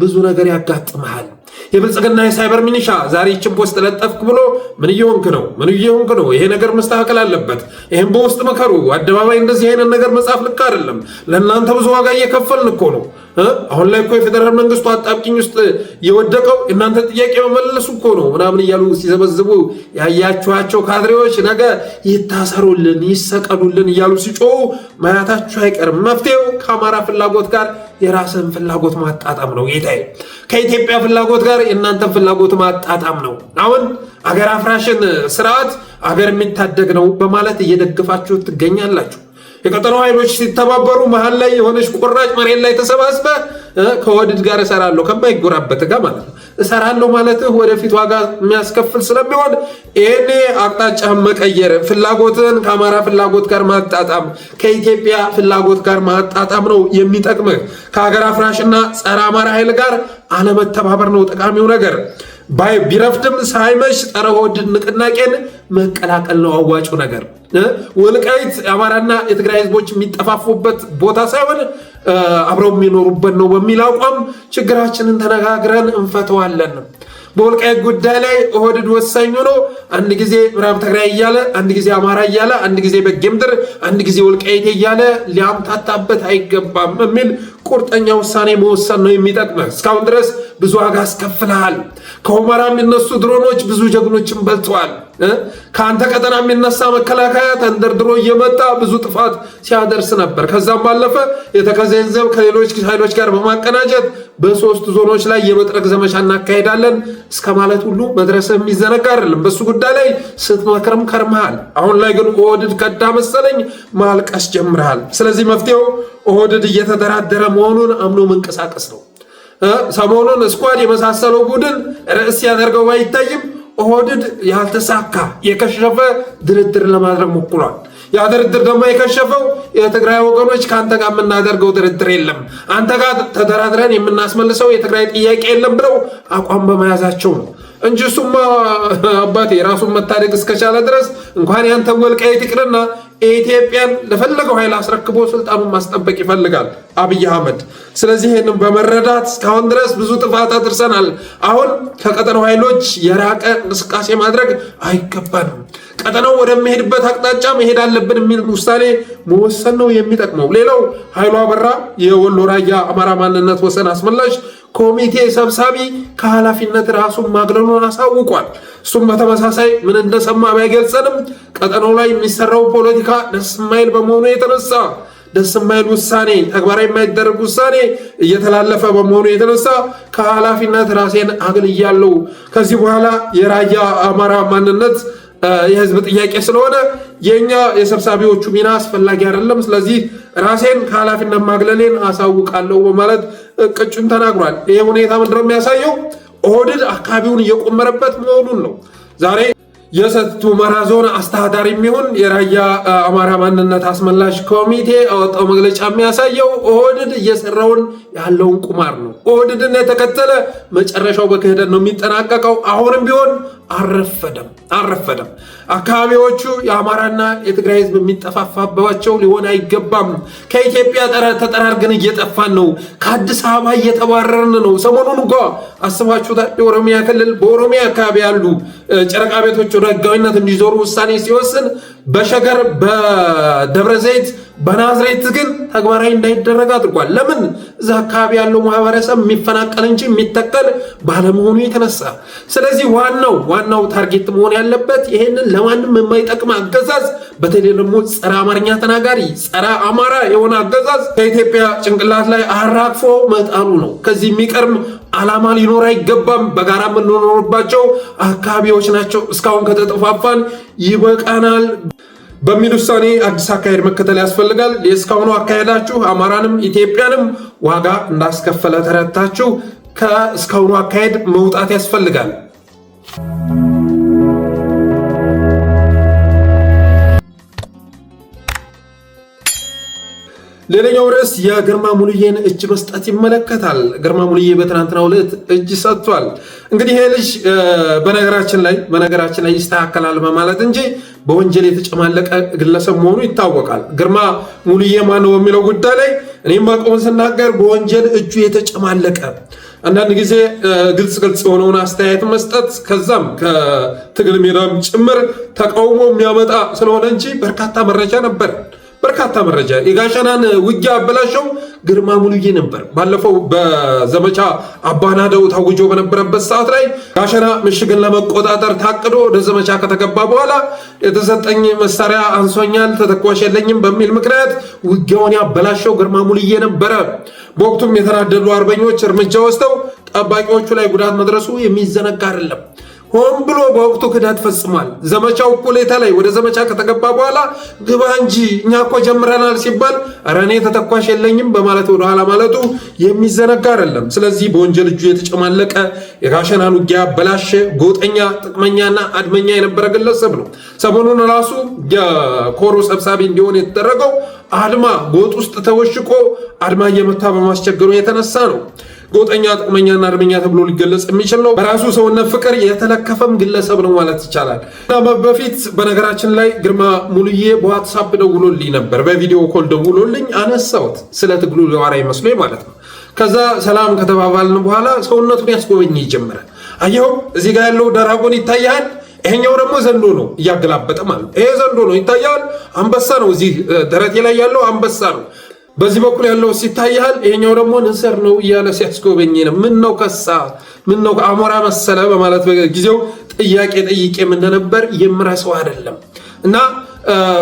ብዙ ነገር ያጋጥመሃል። የብልጽግና የሳይበር ሚኒሻ ዛሬ ይችን ፖስት ለጠፍክ ብሎ ምን እየሆንክ ነው? ይሄ ነገር መስተካከል አለበት። ይሄን በውስጥ መከሩ። አደባባይ እንደዚህ አይነት ነገር መጻፍ ልክ አይደለም። ለእናንተ ብዙ ዋጋ እየከፈልን እኮ ነው። አሁን ላይ እኮ የፌዴራል መንግስቱ አጣብቂኝ ውስጥ የወደቀው እናንተ ጥያቄ መመለሱ እኮ ነው ምናምን እያሉ ሲዘበዝቡ ያያችኋቸው ካድሬዎች ነገ ይታሰሩልን፣ ይሰቀሉልን እያሉ ሲጮሁ ማያታችሁ አይቀርም። መፍትሄው ከአማራ ፍላጎት ጋር የራስን ፍላጎት ማጣጣም ነው ጌታዬ። ከኢትዮጵያ ፍላጎት ጋር የእናንተን ፍላጎት ማጣጣም ነው። አሁን አገር አፍራሽን ስርዓት አገር የሚታደግ ነው በማለት እየደገፋችሁ ትገኛላችሁ። የቀጠናው ኃይሎች ሲተባበሩ መሀል ላይ የሆነች ቁራጭ መሬት ላይ ተሰባስበ ከወድድ ጋር እሰራለሁ ከማይጎራበት ጋር ማለት ነው እሰራለሁ ማለትህ ወደፊት ዋጋ የሚያስከፍል ስለሚሆን ይሄኔ አቅጣጫህን መቀየር፣ ፍላጎትን ከአማራ ፍላጎት ጋር ማጣጣም፣ ከኢትዮጵያ ፍላጎት ጋር ማጣጣም ነው የሚጠቅምህ። ከሀገር አፍራሽና ጸረ አማራ ኃይል ጋር አለመተባበር ነው ጠቃሚው ነገር። ቢረፍድም ሳይመሽ ጸረ ወድድ ንቅናቄን መቀላቀል ነው አዋጩ ነገር። ወልቃይት የአማራና የትግራይ ህዝቦች የሚጠፋፉበት ቦታ ሳይሆን አብረው የሚኖሩበት ነው በሚል አቋም ችግራችንን ተነጋግረን እንፈተዋለን። በወልቃይት ጉዳይ ላይ ኦህዴድ ወሳኝ ሆኖ አንድ ጊዜ ምዕራብ ትግራይ እያለ፣ አንድ ጊዜ አማራ እያለ፣ አንድ ጊዜ በጌምድር፣ አንድ ጊዜ ወልቃይት እያለ ሊያምታታበት አይገባም የሚል ቁርጠኛ ውሳኔ መወሰን ነው የሚጠቅመህ። እስካሁን ድረስ ብዙ ዋጋ አስከፍልሃል። ከሁመራ የሚነሱ ድሮኖች ብዙ ጀግኖችን በልተዋል። ከአንተ ቀጠና የሚነሳ መከላከያ ተንደርድሮ እየመጣ ብዙ ጥፋት ሲያደርስ ነበር። ከዛም ባለፈ የተከዜን ዘብ ከሌሎች ኃይሎች ጋር በማቀናጀት በ3 ዞኖች ላይ የመጥረግ ዘመቻ እናካሄዳለን እስከ ማለት ሁሉ መድረስ የሚዘነጋ አይደለም። በሱ ጉዳይ ላይ ስትመክርም ከርመሃል። አሁን ላይ ግን ኦህዴድ ከዳ መሰለኝ ማልቀስ ጀምረሃል። ስለዚህ መፍትሄው ኦህዴድ እየተደራደረ መሆኑን አምኖ መንቀሳቀስ ነው። ሰሞኑን ስኳድ የመሳሰለው ቡድን ርዕስ ያደርገው ባይታይም ኦህዴድ ያልተሳካ የከሸፈ ድርድር ለማድረግ ሞክሯል። ያ ድርድር ደግሞ የከሸፈው የትግራይ ወገኖች ከአንተ ጋር የምናደርገው ድርድር የለም፣ አንተ ጋር ተደራድረን የምናስመልሰው የትግራይ ጥያቄ የለም ብለው አቋም በመያዛቸው ነው እንጂ እሱማ አባቴ ራሱን መታደግ እስከቻለ ድረስ እንኳን ያንተን ወልቃይት ይቅርና ኢትዮጵያን ለፈለገው ኃይል አስረክቦ ስልጣኑን ማስጠበቅ ይፈልጋል አብይ አህመድ። ስለዚህ ይህንን በመረዳት እስካሁን ድረስ ብዙ ጥፋት አድርሰናል። አሁን ከቀጠናው ኃይሎች የራቀ እንቅስቃሴ ማድረግ አይገባንም። ቀጠናው ወደሚሄድበት አቅጣጫ መሄድ አለብን የሚል ውሳኔ መወሰን ነው የሚጠቅመው። ሌላው ኃይሉ አበራ የወሎ ራያ አማራ ማንነት ወሰን አስመላሽ ኮሚቴ ሰብሳቢ ከኃላፊነት ራሱን ማግለሉን አሳውቋል። እሱም በተመሳሳይ ምን እንደሰማ ባይገልጸንም ቀጠናው ላይ የሚሰራው ፖለቲካ ደስ የማይል በመሆኑ የተነሳ ደስ የማይል ውሳኔ፣ ተግባራዊ የማይደረግ ውሳኔ እየተላለፈ በመሆኑ የተነሳ ከኃላፊነት ራሴን አግልያለሁ። ከዚህ በኋላ የራያ አማራ ማንነት የህዝብ ጥያቄ ስለሆነ የኛ የሰብሳቢዎቹ ሚና አስፈላጊ አይደለም። ስለዚህ ራሴን ከኃላፊነት ማግለሌን አሳውቃለሁ በማለት ቅጩን ተናግሯል። ይህ ሁኔታ ምንድነው የሚያሳየው? ኦህዴድ አካባቢውን እየቆመረበት መሆኑን ነው። ዛሬ የሰቲት ሁመራ ዞን አስተዳዳሪ የሚሆን የራያ አማራ ማንነት አስመላሽ ኮሚቴ አወጣው መግለጫ የሚያሳየው ኦህዴድ እየሰራውን ያለውን ቁማር ነው። ኦህዴድን የተከተለ መጨረሻው በክህደት ነው የሚጠናቀቀው። አሁንም ቢሆን አልረፈደም። አካባቢዎቹ የአማራና የትግራይ ህዝብ የሚጠፋፋባቸው ሊሆን አይገባም። ከኢትዮጵያ ተጠራርገን እየጠፋን ነው። ከአዲስ አበባ እየተባረርን ነው። ሰሞኑን እንኳ አስባችሁታል። የኦሮሚያ ክልል በኦሮሚያ አካባቢ ያሉ ጨረቃ ቤቶች ወደ ህጋዊነት እንዲዞሩ ውሳኔ ሲወስን በሸገር፣ በደብረ ዘይት፣ በናዝሬት ግን ተግባራዊ እንዳይደረግ አድርጓል። ለምን? እዛ አካባቢ ያለው ማህበረሰብ የሚፈናቀል እንጂ የሚተከል ባለመሆኑ የተነሳ። ስለዚህ ዋናው ታርጌት መሆን ያለበት ይሄንን ለማንም የማይጠቅም አገዛዝ፣ በተለይ ደግሞ ጸረ አማርኛ ተናጋሪ ጸረ አማራ የሆነ አገዛዝ ከኢትዮጵያ ጭንቅላት ላይ አራግፎ መጣሉ ነው። ከዚህ የሚቀርም ዓላማ ሊኖር አይገባም። በጋራ የምንኖርባቸው አካባቢዎች ናቸው። እስካሁን ከተጠፋፋን ይበቃናል በሚል ውሳኔ አዲስ አካሄድ መከተል ያስፈልጋል። የእስካሁኑ አካሄዳችሁ አማራንም ኢትዮጵያንም ዋጋ እንዳስከፈለ ተረድታችሁ ከእስካሁኑ አካሄድ መውጣት ያስፈልጋል። ሌላኛው ርዕስ የግርማ ሙሉዬን እጅ መስጠት ይመለከታል። ግርማ ሙሉዬ በትናንትናው ዕለት እጅ ሰጥቷል። እንግዲህ ይሄ ልጅ በነገራችን ላይ ይስተካከላል በማለት እንጂ በወንጀል የተጨማለቀ ግለሰብ መሆኑ ይታወቃል። ግርማ ሙሉዬ ማነው በሚለው ጉዳይ ላይ እኔም አቆም ስናገር በወንጀል እጁ የተጨማለቀ አንዳንድ ጊዜ ግልጽ የሆነውን አስተያየት መስጠት ከዛም ከትግል ሜዳም ጭምር ተቃውሞ የሚያመጣ ስለሆነ እንጂ በርካታ መረጃ የጋሸናን ውጊያ አበላሸው ግርማ ሙሉዬ ነበር። ባለፈው በዘመቻ አባናደው ታውጆ በነበረበት ሰዓት ላይ ጋሸና ምሽግን ለመቆጣጠር ታቅዶ ወደ ዘመቻ ከተገባ በኋላ የተሰጠኝ መሳሪያ አንሶኛል፣ ተተኳሽ የለኝም በሚል ምክንያት ውጊያውን ያበላሸው ግርማ ሙሉዬ ነበረ። በወቅቱም የተናደዱ አርበኞች እርምጃ ወስደው ጠባቂዎቹ ላይ ጉዳት መድረሱ የሚዘነጋ አይደለም። ሆን ብሎ በወቅቱ ክዳት ፈጽሟል። ዘመቻው እኩሌታ ላይ ወደ ዘመቻ ከተገባ በኋላ ግባ እንጂ እኛ እኮ ጀምረናል ሲባል ኧረ እኔ ተተኳሽ የለኝም በማለት ወደኋላ ማለቱ የሚዘነጋ አይደለም። ስለዚህ በወንጀል እጁ የተጨማለቀ የጋሸናን ውጊያ በላሸ ጎጠኛ፣ ጥቅመኛና አድመኛ የነበረ ግለሰብ ነው። ሰሞኑን ራሱ የኮሮ ሰብሳቢ እንዲሆን የተደረገው አድማ ጎጥ ውስጥ ተወሽቆ አድማ እየመታ በማስቸገሩ የተነሳ ነው። ጎጠኛ፣ ጥቅመኛና አድመኛ ተብሎ ሊገለጽ የሚችል ነው። በራሱ ሰውነት ፍቅር የተለከፈም ግለሰብ ነው ማለት ይቻላል። በፊት በነገራችን ላይ ግርማ ሙሉዬ በዋትሳፕ ደውሎልኝ ነበር። በቪዲዮ ኮል ደውሎልኝ አነሳሁት፣ ስለ ትግሉ ሊዋራ መስሎኝ ማለት ነው። ከዛ ሰላም ከተባባልን በኋላ ሰውነቱን ያስጎበኝ ይጀምራል። አየው እዚህ ጋር ያለው ደራጎን ይታያል፣ ይሄኛው ደግሞ ዘንዶ ነው እያገላበጠ ማለት ነው። ይሄ ዘንዶ ነው ይታያል፣ አንበሳ ነው። እዚህ ደረቴ ላይ ያለው አንበሳ ነው። በዚህ በኩል ያለው ሲታያል ይሄኛው ደግሞ ንስር ነው እያለ ሲያስጎበኝ ነው ምን ነው ከሳ ምን ነው አሞራ መሰለ በማለት በጊዜው ጥያቄ ጠይቄም እንደነበር የምረሳው አይደለም እና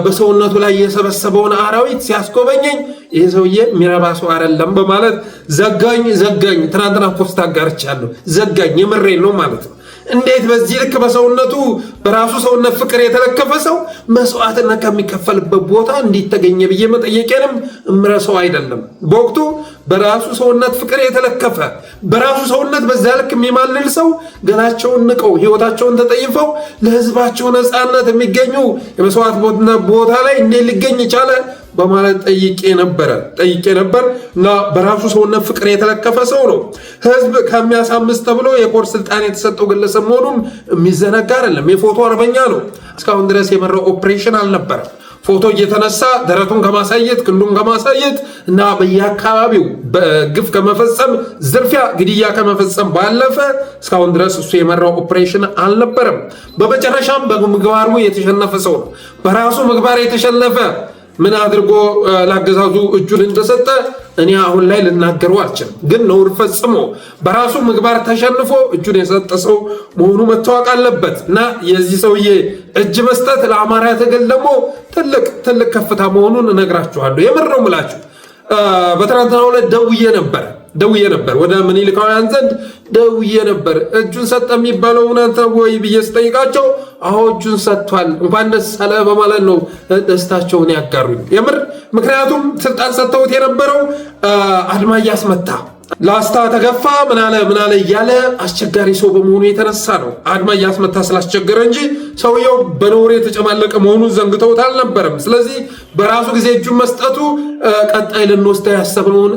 በሰውነቱ ላይ የሰበሰበውን አራዊት ሲያስጎበኘኝ ይሄ ሰውዬ የሚረባ ሰው አይደለም በማለት ዘጋኝ ትናንትና ፖስት አጋርቻለሁ ዘጋኝ የምሬን ነው ማለት ነው እንዴት በዚህ ልክ በሰውነቱ በራሱ ሰውነት ፍቅር የተለከፈ ሰው መስዋዕትነት ከሚከፈልበት ቦታ እንዴት ተገኘ ብዬ መጠየቄንም እምረሳው አይደለም በወቅቱ በራሱ ሰውነት ፍቅር የተለከፈ በራሱ ሰውነት በዛ ልክ የሚማልል ሰው ገላቸውን ንቀው ህይወታቸውን ተጠይፈው ለህዝባቸው ነፃነት የሚገኙ የመስዋዕት ቦታ ላይ እንዴት ሊገኝ ይቻለ በማለት ጠይቄ ነበር እና በራሱ ሰውነት ፍቅር የተለከፈ ሰው ነው ህዝብ ከሚያሳምስ ተብሎ የኮር ስልጣን የተሰጠው ግለሰብ መሆኑም የሚዘነጋ አይደለም የፎቶ አርበኛ ነው እስካሁን ድረስ የመራው ኦፕሬሽን አልነበረም ፎቶ እየተነሳ ደረቱን ከማሳየት ክንዱን ከማሳየት እና በየአካባቢው በግፍ ከመፈጸም ዝርፊያ ግድያ ከመፈጸም ባለፈ እስካሁን ድረስ እሱ የመራው ኦፕሬሽን አልነበረም በመጨረሻም በምግባሩ የተሸነፈ ሰው ነው በራሱ ምግባር የተሸነፈ ምን አድርጎ ላገዛዙ እጁን እንደሰጠ እኔ አሁን ላይ ልናገረው አልችልም ግን ነውር ፈጽሞ በራሱ ምግባር ተሸንፎ እጁን የሰጠ ሰው መሆኑ መታወቅ አለበት እና የዚህ ሰውዬ እጅ መስጠት ለአማራ ትግል ደግሞ ትልቅ ከፍታ መሆኑን እነግራችኋለሁ የምረው ምላችሁ በትናንትናው ዕለት ደውዬ ነበር ወደ ምኒልካውያን ዘንድ ደውዬ ነበር እጁን ሰጠ የሚባለው እናንተ ወይ ብዬ ስጠይቃቸው አዎ እጁን ሰጥቷል እንኳን ደስ አለ በማለት ነው ደስታቸውን ያጋሩኝ የምር ምክንያቱም ስልጣን ሰጥተውት የነበረው አድማ ያስመታ ላስታ ተገፋ ምን አለ እያለ አስቸጋሪ ሰው በመሆኑ የተነሳ ነው አድማ ያስመታ ስላስቸገረ እንጂ ሰውየው በኖር የተጨማለቀ መሆኑን ዘንግተውት አልነበረም ስለዚህ በራሱ ጊዜ እጁን መስጠቱ ቀጣይ ልንወስደው ያሰብነውን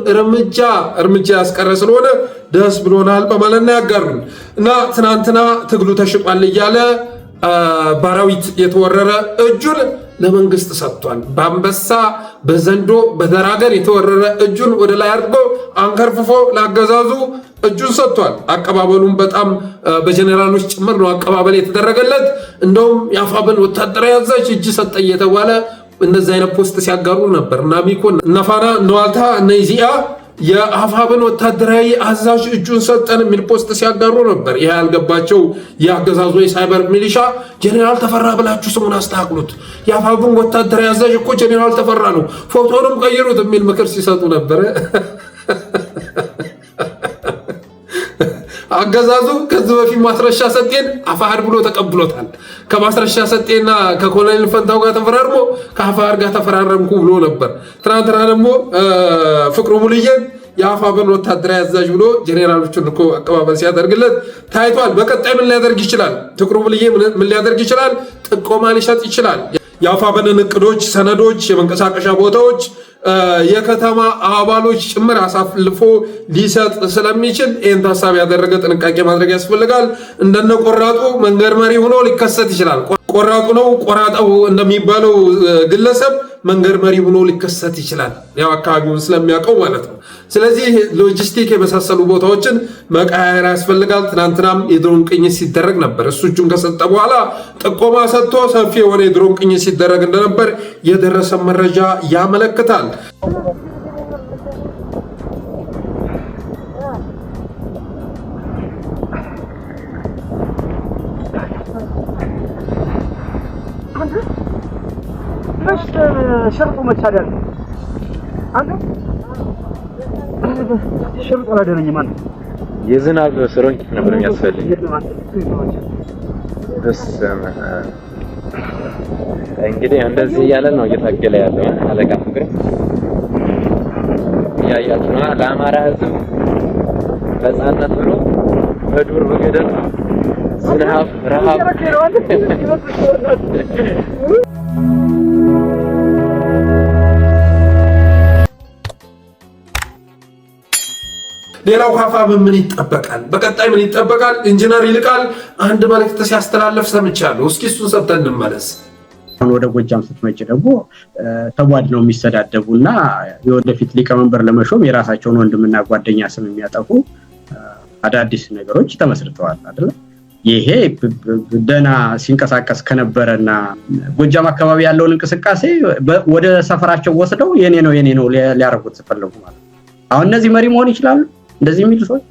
እርምጃ ያስቀረ ስለሆነ ደስ ብሎናል በማለት ነው ያጋሩን እና ትናንትና ትግሉ ተሽጧል እያለ ባራዊት የተወረረ እጁን ለመንግስት ሰጥቷል በአንበሳ በዘንዶ በደራገር የተወረረ እጁን ወደ ላይ አድርጎ አንከርፍፎ ላገዛዙ እጁን ሰጥቷል አቀባበሉም በጣም በጀነራሎች ጭምር ነው አቀባበል የተደረገለት እንደውም ያፋብን ወታደራዊ አዛዥ እጅ ሰጠ እየተባለ እነዚህ አይነት ፖስት ሲያጋሩ ነበር እና ሚኮን ነፋና ነዋልታ ነይዚያ የአፋብን ወታደራዊ አዛዥ እጁን ሰጠን የሚል ፖስት ሲያጋሩ ነበር ይሄ ያልገባቸው ያገዛዙ የሳይበር ሚሊሻ ጀነራል ተፈራ ብላችሁ ስሙን አስተካክሉት የአፋብን ወታደራዊ አዛዥ እኮ ጀነራል ተፈራ ነው ፎቶንም ቀይሩት የሚል ምክር ሲሰጡ ነበር አገዛዙ ከዚህ በፊት ማስረሻ ሰጤን አፋሃድ ብሎ ተቀብሎታል ከማስረሻ ሰጤና ከኮሎኔል ፈንታው ጋር ተፈራርሞ ከአፋሃድ ጋር ተፈራረምኩ ብሎ ነበር ትናንትና ደግሞ ፍቅሩ ሙሉዬን የአፋብን ወታደራዊ አዛዥ ብሎ ጄኔራሎቹን እኮ አቀባበል ሲያደርግለት ታይቷል በቀጣይ ምን ሊያደርግ ይችላል ትቅሩ ሙሉዬ ምን ሊያደርግ ይችላል ጥቆማ ሊሰጥ ይችላል የአፋብን እቅዶች ሰነዶች የመንቀሳቀሻ ቦታዎች የከተማ አባሎች ጭምር አሳልፎ ሊሰጥ ስለሚችል ይህን ታሳቢ ያደረገ ጥንቃቄ ማድረግ ያስፈልጋል እንደነ ቆራጡ መንገድ መሪ ሆኖ ሊከሰት ይችላል ቆራጡ ነው ቆራጣው እንደሚባለው ግለሰብ መንገድ መሪ ሆኖ ሊከሰት ይችላል ያው አካባቢውን ስለሚያውቀው ማለት ነው ስለዚህ ሎጂስቲክ የመሳሰሉ ቦታዎችን መቃየር ያስፈልጋል ትናንትናም የድሮን ቅኝት ሲደረግ ነበር እሱ እጁን ከሰጠ በኋላ ጥቆማ ሰጥቶ ሰፊ የሆነ የድሮን ቅኝት ሲደረግ እንደነበር የደረሰ መረጃ ያመለክታል شرط ومتشادر عندك شرط ولا درني مان የዝናብ ስሮኝ ነበር የሚያስፈልግ እንግዲህ እንደዚህ እያለ ነው እየታገለ ያለው አለቃ ፍቅር ያያችሁ ነው ለአማራ ህዝብ ነፃነት ብሎ በዱር በገደል ዝናብ ረሃብ ሌላው ካፋብ ምን ይጠበቃል በቀጣይ ምን ይጠበቃል ኢንጂነር ይልቃል አንድ መልእክት ሲያስተላልፍ ሰምቻለሁ እስኪ እሱን ሰምተን እንመለስ ወደ ጎጃም ስትመጪ ደግሞ ተጓድነው የሚሰዳደቡና የወደፊት ሊቀመንበር ለመሾም የራሳቸውን ወንድምና ጓደኛ ስም የሚያጠፉ አዳዲስ ነገሮች ተመስርተዋል አይደል ይሄ ደና ሲንቀሳቀስ ከነበረና ጎጃም አካባቢ ያለውን እንቅስቃሴ ወደ ሰፈራቸው ወስደው የኔ ነው ሊያረጉት ተፈልጉ ማለት አሁን እነዚህ መሪ መሆን ይችላሉ እንደዚህ የሚሉ ሰዎች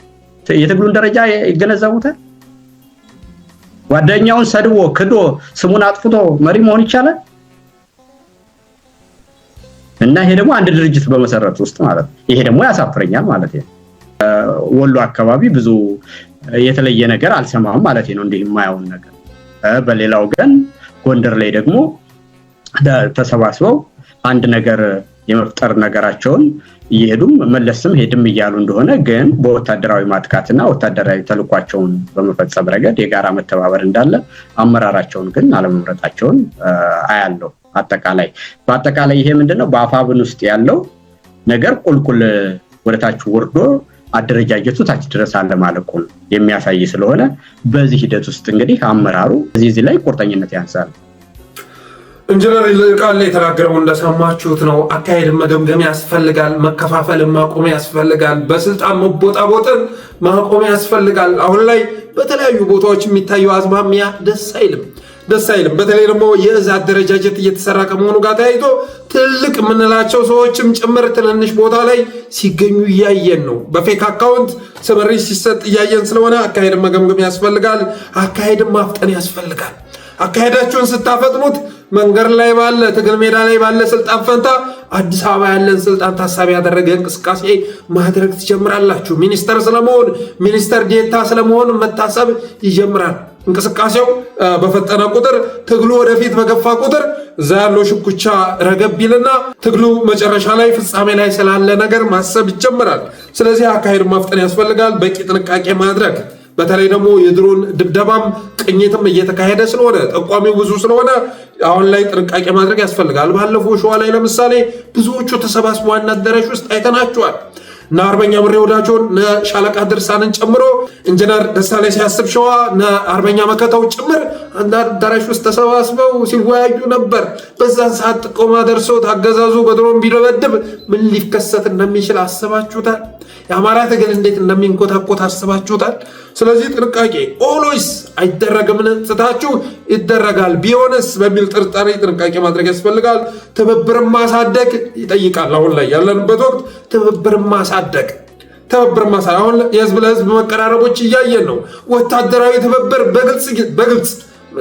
የትግሉን ደረጃ ይገነዘቡታል ጓደኛውን ሰድቦ ክዶ ስሙን አጥፍቶ መሪ መሆን ይቻላል እና ይሄ ደግሞ አንድ ድርጅት በመሰረቱ ውስጥ ማለት ይሄ ደግሞ ያሳፍረኛል ማለት ነው ወሎ አካባቢ ብዙ የተለየ ነገር አልሰማም ማለት ነው እንዴ የማያውን ነገር በሌላው ግን ጎንደር ላይ ደግሞ ተሰባስበው አንድ ነገር የመፍጠር ነገራቸውን ይሄዱም መለስም ሄድም ይያሉ እንደሆነ ግን በወታደራዊ ማጥቃትና ወታደራዊ ተልኳቸውን በመፈጸም ረገድ የጋራ መተባበር እንዳለ አመራራቸውን ግን አለመምረጣቸውን አያለው በአጠቃላይ ይሄ ምንድነው በአፋብን ውስጥ ያለው ነገር ቁልቁል ወደታች ወርዶ አደረጃጀቱ ታች ድረስ አለ ማለቁን የሚያሳይ ስለሆነ በዚህ ሂደት ውስጥ እንግዲህ አመራሩ እዚህ ላይ ቁርጠኝነት ያንሳል ኢንጂነር ይልቃል የተናገረው እንደሰማችሁት ነው አካሄድ መገምገም ያስፈልጋል መከፋፈል ማቆም ያስፈልጋል በስልጣን መቦጣቦጥን ማቆም ያስፈልጋል አሁን ላይ በተለያዩ ቦታዎች የሚታየው አዝማሚያ ደስ አይልም በተለይ ደግሞ የእዝ አደረጃጀት እየተሰራ ከመሆኑ ጋር ተያይዞ ትልቅ ምንላቸው ሰዎችም ጭምር ትንንሽ ቦታ ላይ ሲገኙ ያየን ነው በፌክ አካውንት ስምሪት ሲሰጥ ያየን ስለሆነ አካሄድ መገምገም ያስፈልጋል አካሄድ ማፍጠን ያስፈልጋል አካሄዳችሁን ስታፈጥኑት መንገር ላይ ባለ ትግል ሜዳ ላይ ባለ ስልጣን ፈንታ አዲስ አበባ ያለን ስልጣን ታሳቢ ያደረገ እንቅስቃሴ ማድረግ ትጀምራላችሁ ሚኒስተር ስለመሆን ሚኒስተር ዴታ ስለመሆን መታሰብ ይጀምራል እንቅስቃሴው በፈጠነ ቁጥር ትግሉ ወደፊት በገፋ ቁጥር እዛ ያለው ሽኩቻ ረገቢልና ትግሉ መጨረሻ ላይ ፍጻሜ ላይ ስላለ ነገር ማሰብ ይጀምራል ስለዚህ አካሄድ ማፍጠን ያስፈልጋል በቂ ጥንቃቄ ማድረግ በተለይ ደግሞ የድሮን ድብደባም ቅኝትም እየተካሄደ ስለሆነ ጠቋሚው ብዙ ስለሆነ አሁን ላይ ጥንቃቄ ማድረግ ያስፈልጋል ባለፈው ሸዋ ላይ ለምሳሌ ብዙዎቹ ተሰባስበው ዋና አዳራሽ ውስጥ አይተናቸዋል እና አርበኛ ምሬ ወዳጆን ሻለቃ ድርሳንን ጨምሮ ኢንጂነር ደሳለኝ ሲያስብ ሸዋ አርበኛ መከታው ጭምር አንድ አዳራሽ ውስጥ ተሰባስበው ሲወያዩ ነበር በዛን ሰዓት ጥቆማ ደርሶ ታገዛዙ በድሮን ቢደበድብ ምን ሊከሰት እንደሚችል አስባችሁታል የአማራ ትግል እንዴት እንደሚንኮታኮት አስባችሁታል ስለዚህ ጥንቃቄ ኦልዌይስ አይደረግም እንጽታችሁ ይደረጋል ቢሆንስ በሚል ጥርጣሬ ጥንቃቄ ማድረግ ያስፈልጋል ትብብር ማሳደግ ይጠይቃል አሁን ላይ ያለንበት ወቅት ትብብር ማሳደግ አሁን የህዝብ ለህዝብ መቀራረቦች እያየን ነው ወታደራዊ ትብብር በግልጽ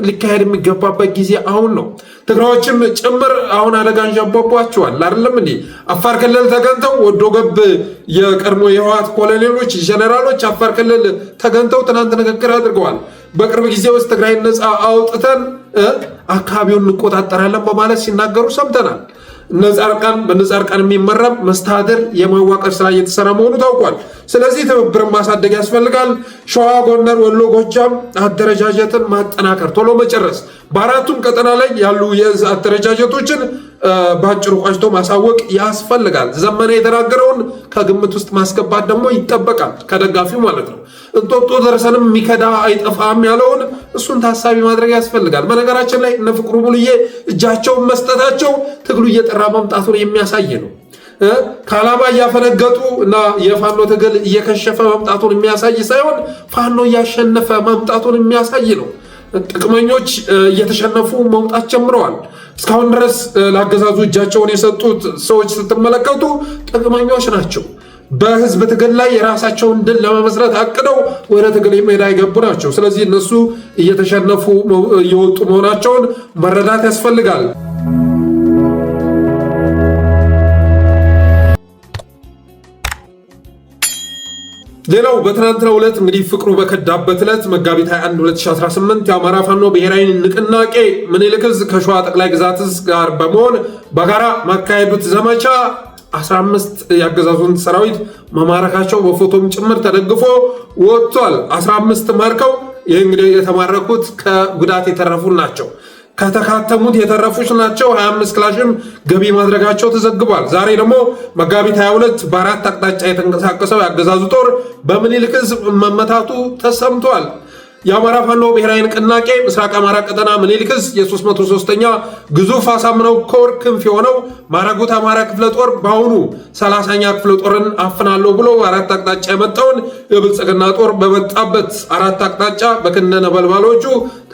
ሊካሄድ የሚገባበት ጊዜ አሁን ነው ትግራዎችም ጭምር አሁን አለጋን ጃባባቸዋል አይደለም እንዴ አፋር ክልል ተገንተው ወዶ ገብ የቀድሞ የህወሓት ኮሎኔሎች ጀነራሎች አፋር ክልል ተገንተው ትናንት ንግግር አድርገዋል በቅርብ ጊዜ ውስጥ ትግራይ ነፃ አውጥተን አካባቢውን እንቆጣጠራለን በማለት ሲናገሩ ሰምተናል በነጻርቃን የሚመራ መስተዳድር የማዋቀር ስራ እየተሰራ መሆኑ ታውቋል ስለዚህ ትብብርን ማሳደግ ያስፈልጋል ሸዋ ጎንደር ወሎ ጎጃም አደረጃጀትን ማጠናከር ቶሎ መጨረስ በአራቱም ቀጠና ላይ ያሉ የእዝ አደረጃጀቶችን ባጭሩ ቋጭቶ ማሳወቅ ያስፈልጋል ዘመነ የተናገረውን ከግምት ውስጥ ማስገባት ደግሞ ይጠበቃል ከደጋፊው ማለት ነው እንጦጦ ደረሰንም ሚከዳ አይጠፋም ያለውን እሱን ታሳቢ ማድረግ ያስፈልጋል በነገራችን ላይ እነ ፍቅሩ ሙሉዬ እጃቸውን መስጠታቸው ትግሉ እየጠራ መምጣቱን የሚያሳይ ነው ካላባ ያፈነገጡ እና የፋኖ ትግል እየከሸፈ መምጣቱን የሚያሳይ ሳይሆን ፋኖ ያሸነፈ መምጣቱን የሚያሳይ ነው ጥቅመኞች እየተሸነፉ መውጣት ጀምረዋል እስካሁን ድረስ ለአገዛዙ እጃቸውን የሰጡት ሰዎች ስትመለከቱ ጥቅመኞች ናቸው በህዝብ ትግል ላይ የራሳቸውን ድል ለመመስረት አቅደው ወደ ትግል ሜዳ ይገቡ ናቸው ስለዚህ እነሱ እየተሸነፉ እየወጡ መሆናቸውን መረዳት ያስፈልጋል ሌላው በትናንትናው ዕለት እንግዲህ ፍቅሩ በከዳበት ዕለት መጋቢት 21 2018 የአማራ ፋኖ ብሔራዊ ንቅናቄ ምኒልክ ዕዝ ከሸዋ ጠቅላይ ግዛት ዕዝ ጋር በመሆን በጋራ ማካሄዱት ዘመቻ 15 ያገዛዙን ሰራዊት መማረካቸው በፎቶም ጭምር ተደግፎ ወጥቷል 15 ማርከው ይህ እንግዲህ የተማረኩት ከጉዳት የተረፉ ናቸው ከተካተሙት የተረፉት ናቸው 25 ክላሽም ገቢ ማድረጋቸው ተዘግቧል ዛሬ ደግሞ መጋቢት 22 በአራት አቅጣጫ የተንቀሳቀሰው ያገዛዙ ጦር በምኒልክ ዕዝ መመታቱ ተሰምቷል የአማራ ፋኖ ብሔራዊ ንቅናቄ ምስራቅ አማራ ቀጠና ምኒልክስ የ303ኛ ግዙፍ አሳምነው ኮር ክንፍ የሆነው ማረጉት አማራ ክፍለ ጦር በአሁኑ 30ኛ ክፍለ ጦርን አፍናለሁ ብሎ አራት አቅጣጫ የመጣውን የብልጽግና ጦር በመጣበት አራት አቅጣጫ በክንደ ነበልባሎቹ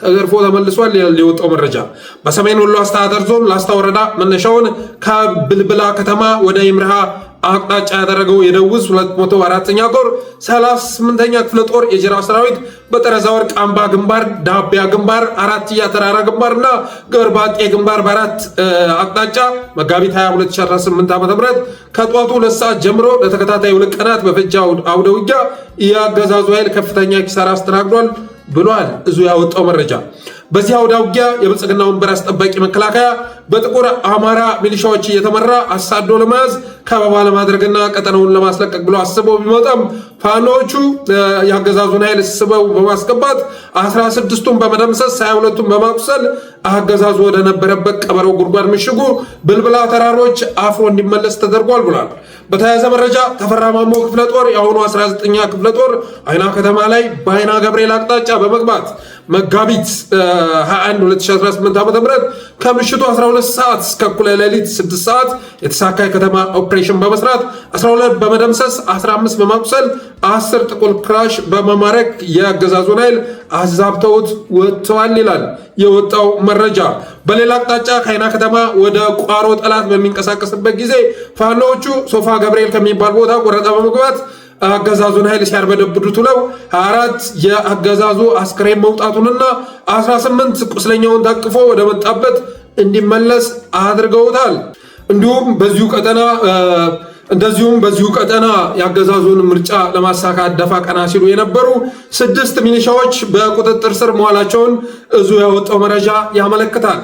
ተገርፎ ተመልሷል። የወጣው መረጃ በሰሜን ወሎ አስተዳደር ዞን ላስታ ወረዳ መነሻውን ከብልብላ ከተማ ወደ ይምርሃ አቅጣጫ ያደረገው የደውዝ 204ኛ ኮር 38ኛ ክፍለ ጦር የጅራ ሰራዊት በጠረዛ ወርቅ አምባ ግንባር፣ ዳቢያ ግንባር፣ አራትያ ተራራ ግንባርና ገርባጤ ግንባር በአራት አቅጣጫ መጋቢት 22 2018 ዓ.ም ከጧቱ 2 ሰዓት ጀምሮ ለተከታታይ 2 ቀናት በፈጃ አውደ ውጊያ የአገዛዙ ኃይል ከፍተኛ ኪሳራ አስተናግዷል ብሏል እዙ ያወጣው መረጃ። በዚህ አውደ ውጊያ የብልጽግና ወንበር አስጠባቂ መከላከያ በጥቁር አማራ ሚሊሻዎች እየተመራ አሳዶ ለመያዝ ከበባ ለማድረግና ቀጠናውን ለማስለቀቅ ብሎ አስበው ቢመጣም ፋኖቹ ያገዛዙን ኃይል ስበው በማስገባት 16ቱን በመደምሰስ 22ቱን በማቁሰል አገዛዙ ወደ ነበረበት ቀበሮ ጉድጓድ ምሽጉ ብልብላ ተራሮች አፍሮ እንዲመለስ ተደርጓል ብሏል። በተያያዘ መረጃ ተፈራ ማሞ ክፍለ ጦር የአሁኑ 19ኛ ክፍለ ጦር አይና ከተማ ላይ በአይና ገብርኤል አቅጣጫ በመግባት መጋቢት 21 2018 ዓ.ም ከምሽቱ 12 ሰዓት እስከ እኩለ ሌሊት 6 ሰዓት የተሳካ የከተማ ኦፕሬሽን በመስራት 12 በመደምሰስ 15 በማቁሰል 10 ጥቁር ክላሽ በመማረክ የአገዛዙን ኃይል አዛብተውት ወጥተዋል ይላል የወጣው መረጃ። በሌላ አቅጣጫ ከአይና ከተማ ወደ ቋሮ ጠላት በሚንቀሳቀስበት ጊዜ ፋኖቹ ሶፋ ገብርኤል ከሚባል ቦታ ቆረጣ በመግባት አገዛዙን ኃይል ሲያርበደብዱት ውለው 24 የአገዛዙ አስክሬን መውጣቱንና 18 ቁስለኛውን ታቅፎ ወደ መጣበት እንዲመለስ አድርገውታል። እንደዚሁም በዚሁ ቀጠና የአገዛዙን ምርጫ ለማሳካት ደፋ ቀና ሲሉ የነበሩ 6 ሚሊሻዎች በቁጥጥር ስር መዋላቸውን እዙ ያወጣው መረጃ ያመለክታል።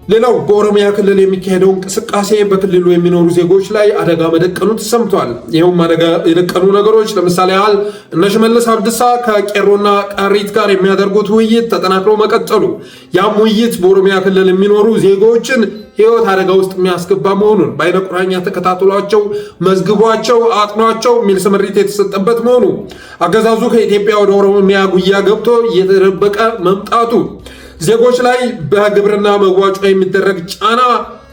ሌላው በኦሮሚያ ክልል የሚካሄደው እንቅስቃሴ በክልሉ የሚኖሩ ዜጎች ላይ አደጋ መደቀኑ ተሰምቷል። ይኸውም አደጋ የደቀኑ ነገሮች ለምሳሌ ያህል እነ ሽመልስ አብዲሳ ከቄሮና ቃሪት ጋር የሚያደርጉት ውይይት ተጠናክሮ መቀጠሉ፣ ያም ውይይት በኦሮሚያ ክልል የሚኖሩ ዜጎችን ሕይወት አደጋ ውስጥ የሚያስገባ መሆኑን በአይነ ቁራኛ ተከታትሏቸው፣ መዝግቧቸው፣ አጥኗቸው የሚል ስምሪት የተሰጠበት መሆኑ፣ አገዛዙ ከኢትዮጵያ ወደ ኦሮሚያ ጉያ ገብቶ እየተደበቀ መምጣቱ፣ ዜጎች ላይ በግብርና መዋጮ የሚደረግ ጫና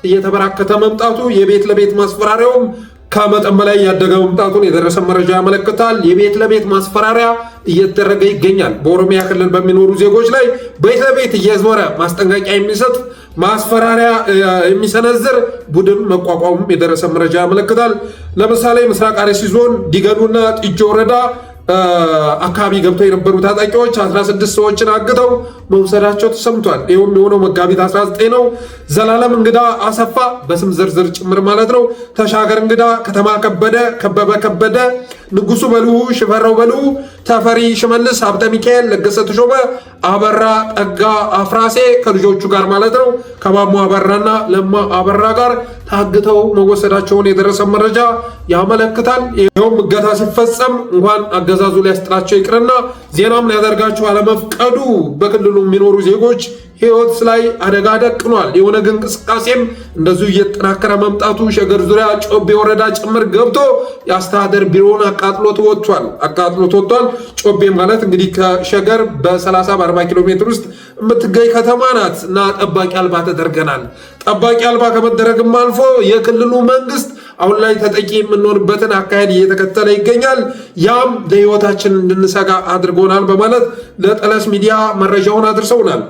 እየተበራከተ መምጣቱ፣ የቤት ለቤት ማስፈራሪያውም ከመጠን በላይ ያደገ መምጣቱን የደረሰ መረጃ ያመለክታል። የቤት ለቤት ማስፈራሪያ እየተደረገ ይገኛል። በኦሮሚያ ክልል በሚኖሩ ዜጎች ላይ ቤት ለቤት እየዞረ ማስጠንቀቂያ የሚሰጥ ማስፈራሪያ የሚሰነዝር ቡድን መቋቋሙም የደረሰ መረጃ ያመለክታል። ለምሳሌ ምስራቅ አርሲ ዞን ዲገኑና ጢጆ ወረዳ አካባቢ ገብተው የነበሩ ታጣቂዎች 16 ሰዎችን አግተው መውሰዳቸው ተሰምቷል። ይኸውም የሆነው መጋቢት 19 ነው። ዘላለም እንግዳ አሰፋ በስም ዝርዝር ጭምር ማለት ነው፣ ተሻገር እንግዳ፣ ከተማ ከበደ፣ ከበበ ከበደ፣ ንጉሱ በልሁ፣ ሽፈራው በልሁ፣ ተፈሪ ሽመልስ፣ ሀብተ ሚካኤል፣ ለገሰ ተሾመ፣ አበራ ጠጋ አፍራሴ ከልጆቹ ጋር ማለት ነው ከማሞ አበራና ለማ አበራ ጋር ታግተው መወሰዳቸውን የደረሰ መረጃ ያመለክታል። ይኸውም እገታ ሲፈጸም እንኳን አገዛዙ ሊያስጥላቸው ይቅርና ዜናም ሊያደርጋቸው አለመፍቀዱ በክልሉ የሚኖሩ ዜጎች ሕይወት ላይ አደጋ ደቅኗል። የኦነግ እንቅስቃሴም እንደዚሁ እየተጠናከረ መምጣቱ ሸገር ዙሪያ ጮቤ ወረዳ ጭምር ገብቶ የአስተዳደር ቢሮውን አቃጥሎት ወጥቷል። ጮቤ ማለት እንግዲህ ከሸገር በ30-40 ኪሎ ሜትር ውስጥ የምትገኝ ከተማ ናት እና ጠባቂ አልባ ተደርገናል። ጠባቂ አልባ ከመደረግም አልፎ የክልሉ መንግስት አሁን ላይ ተጠቂ የምንሆንበትን አካሄድ እየተከተለ ይገኛል። ያም ለሕይወታችን እንድንሰጋ አድርጎናል በማለት ለጠለስ ሚዲያ መረጃውን አድርሰውናል።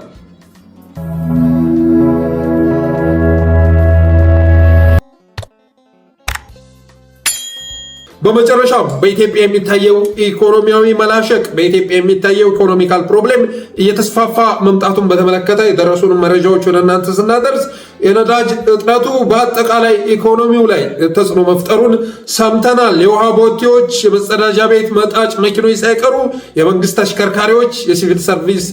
በመጨረሻም በኢትዮጵያ የሚታየው ኢኮኖሚያዊ መላሸቅ፣ በኢትዮጵያ የሚታየው ኢኮኖሚካል ፕሮብሌም እየተስፋፋ መምጣቱን በተመለከተ የደረሱን መረጃዎች ወደ እናንተ ስናደርስ የነዳጅ እጥረቱ በአጠቃላይ ኢኮኖሚው ላይ ተጽዕኖ መፍጠሩን ሰምተናል። የውሃ ቦቴዎች፣ የመጸዳጃ ቤት መጣጭ መኪኖች ሳይቀሩ የመንግስት ተሽከርካሪዎች፣ የሲቪል ሰርቪስ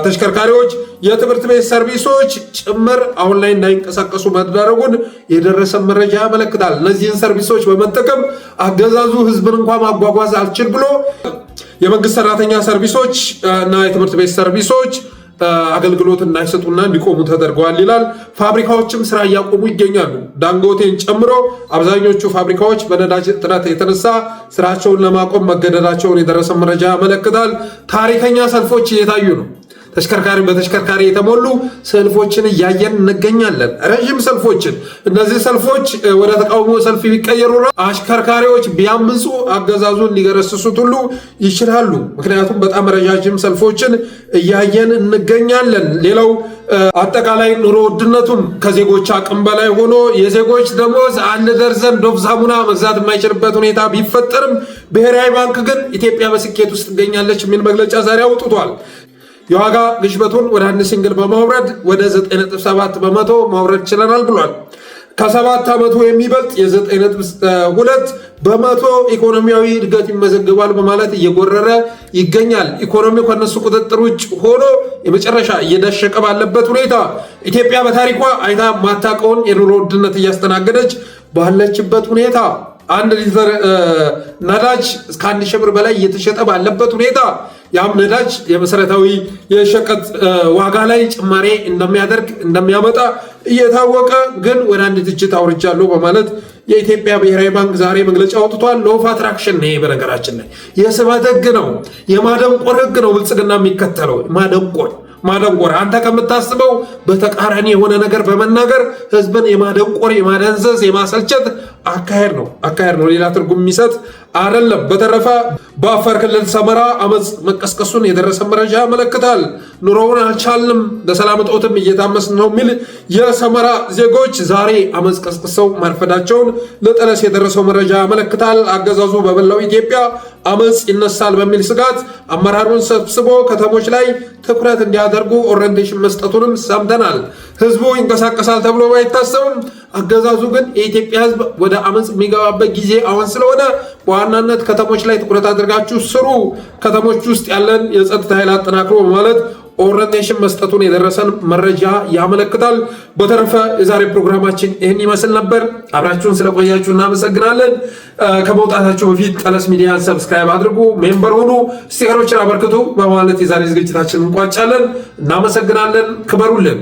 ተሽከርካሪዎች፣ የትምህርት ቤት ሰርቪሶች ጭምር አሁን ላይ እንዳይንቀሳቀሱ መዳረጉን የደረሰ መረጃ ያመለክታል። እነዚህን ሰርቪሶች በመጠቀም አገዛዙ ህዝብን እንኳን ማጓጓዝ አልችል ብሎ የመንግስት ሰራተኛ ሰርቪሶች እና የትምህርት ቤት ሰርቪሶች አገልግሎት እንዳይሰጡና እንዲቆሙ ተደርገዋል ይላል። ፋብሪካዎችም ስራ እያቆሙ ይገኛሉ። ዳንጎቴን ጨምሮ አብዛኞቹ ፋብሪካዎች በነዳጅ እጥረት የተነሳ ስራቸውን ለማቆም መገደዳቸውን የደረሰ መረጃ ያመለክታል። ታሪከኛ ሰልፎች እየታዩ ነው። ተሽከርካሪ በተሽከርካሪ የተሞሉ ሰልፎችን እያየን እንገኛለን። ረጅም ሰልፎችን። እነዚህ ሰልፎች ወደ ተቃውሞ ሰልፍ ቢቀየሩ አሽከርካሪዎች ቢያምፁ አገዛዙን ሊገረስሱት ሁሉ ይችላሉ። ምክንያቱም በጣም ረጃጅም ሰልፎችን እያየን እንገኛለን። ሌላው አጠቃላይ ኑሮ ውድነቱም ከዜጎች አቅም በላይ ሆኖ የዜጎች ደሞዝ 1 ደርዘን ዶቭ ሳሙና መግዛት የማይችልበት ሁኔታ ቢፈጠርም ብሔራዊ ባንክ ግን ኢትዮጵያ በስኬት ውስጥ ትገኛለች የሚል መግለጫ ዛሬ አውጥቷል። የዋጋ ግሽበቱን ወደ 1 ሲንግል በማውረድ ወደ 9.7 በመቶ ማውረድ ችለናል ብሏል። ከ7 ዓመቱ የሚበልጥ የ9.2 በመቶ ኢኮኖሚያዊ እድገት ይመዘግባል በማለት እየጎረረ ይገኛል። ኢኮኖሚው ከነሱ ቁጥጥር ውጭ ሆኖ የመጨረሻ እየደሸቀ ባለበት ሁኔታ ኢትዮጵያ በታሪኳ አይታ ማታውቀውን የኑሮ ውድነት እያስተናገደች ባለችበት ሁኔታ 1 ሊትር ነዳጅ እስከ 1 ሺህ ብር በላይ እየተሸጠ ባለበት ሁኔታ ያም ነዳጅ የመሰረታዊ የሸቀጥ ዋጋ ላይ ጭማሬ እንደሚያመጣ እየታወቀ ግን ወደ አንድ ትችት አውርጃለሁ በማለት የኢትዮጵያ ብሔራዊ ባንክ ዛሬ መግለጫ አውጥቷል። ሎው ኦፍ አትራክሽን ነው። በነገራችን ላይ የስበት ህግ ነው፣ የማደንቆር ህግ ነው ብልጽግና የሚከተለው ማደንቆር አንተ ከምታስበው በተቃራኒ የሆነ ነገር በመናገር ህዝብን የማደንቆር የማደንዘዝ የማሰልቸት አካሄድ ነው። ሌላ ትርጉም የሚሰጥ አይደለም። በተረፈ በአፋር ክልል ሰመራ አመፅ መቀስቀሱን የደረሰ መረጃ ያመለክታል። ኑሮውን አልቻልንም በሰላም እጦትም እየታመስን ነው የሚል የሰመራ ዜጎች ዛሬ አመፅ ቀስቅሰው ማርፈዳቸውን ለጠለስ የደረሰው መረጃ ያመለክታል። አገዛዙ በመላው ኢትዮጵያ አመፅ ይነሳል በሚል ስጋት አመራሩን ሰብስቦ ከተሞች ላይ ትኩረት እንዲያደርጉ ኦሪየንቴሽን መስጠቱንም ሰምተናል። ህዝቡ ይንቀሳቀሳል ተብሎ ባይታሰብም አገዛዙ ግን የኢትዮጵያ ህዝብ ወደ አመፅ የሚገባበት ጊዜ አሁን ስለሆነ በዋናነት ከተሞች ላይ ትኩረት አድርጋችሁ ስሩ፣ ከተሞች ውስጥ ያለን የጸጥታ ኃይል አጠናክሮ በማለት ኦሪየንቴሽን መስጠቱን የደረሰን መረጃ ያመለክታል። በተረፈ የዛሬ ፕሮግራማችን ይህን ይመስል ነበር። አብራችሁን ስለቆያችሁ እናመሰግናለን። ከመውጣታችሁ በፊት ጠለስ ሚዲያን ሰብስክራይብ አድርጉ፣ ሜምበር ሁኑ፣ ስቲከሮችን አበርክቱ በማለት የዛሬ ዝግጅታችን እንቋጫለን። እናመሰግናለን። ክበሩልን።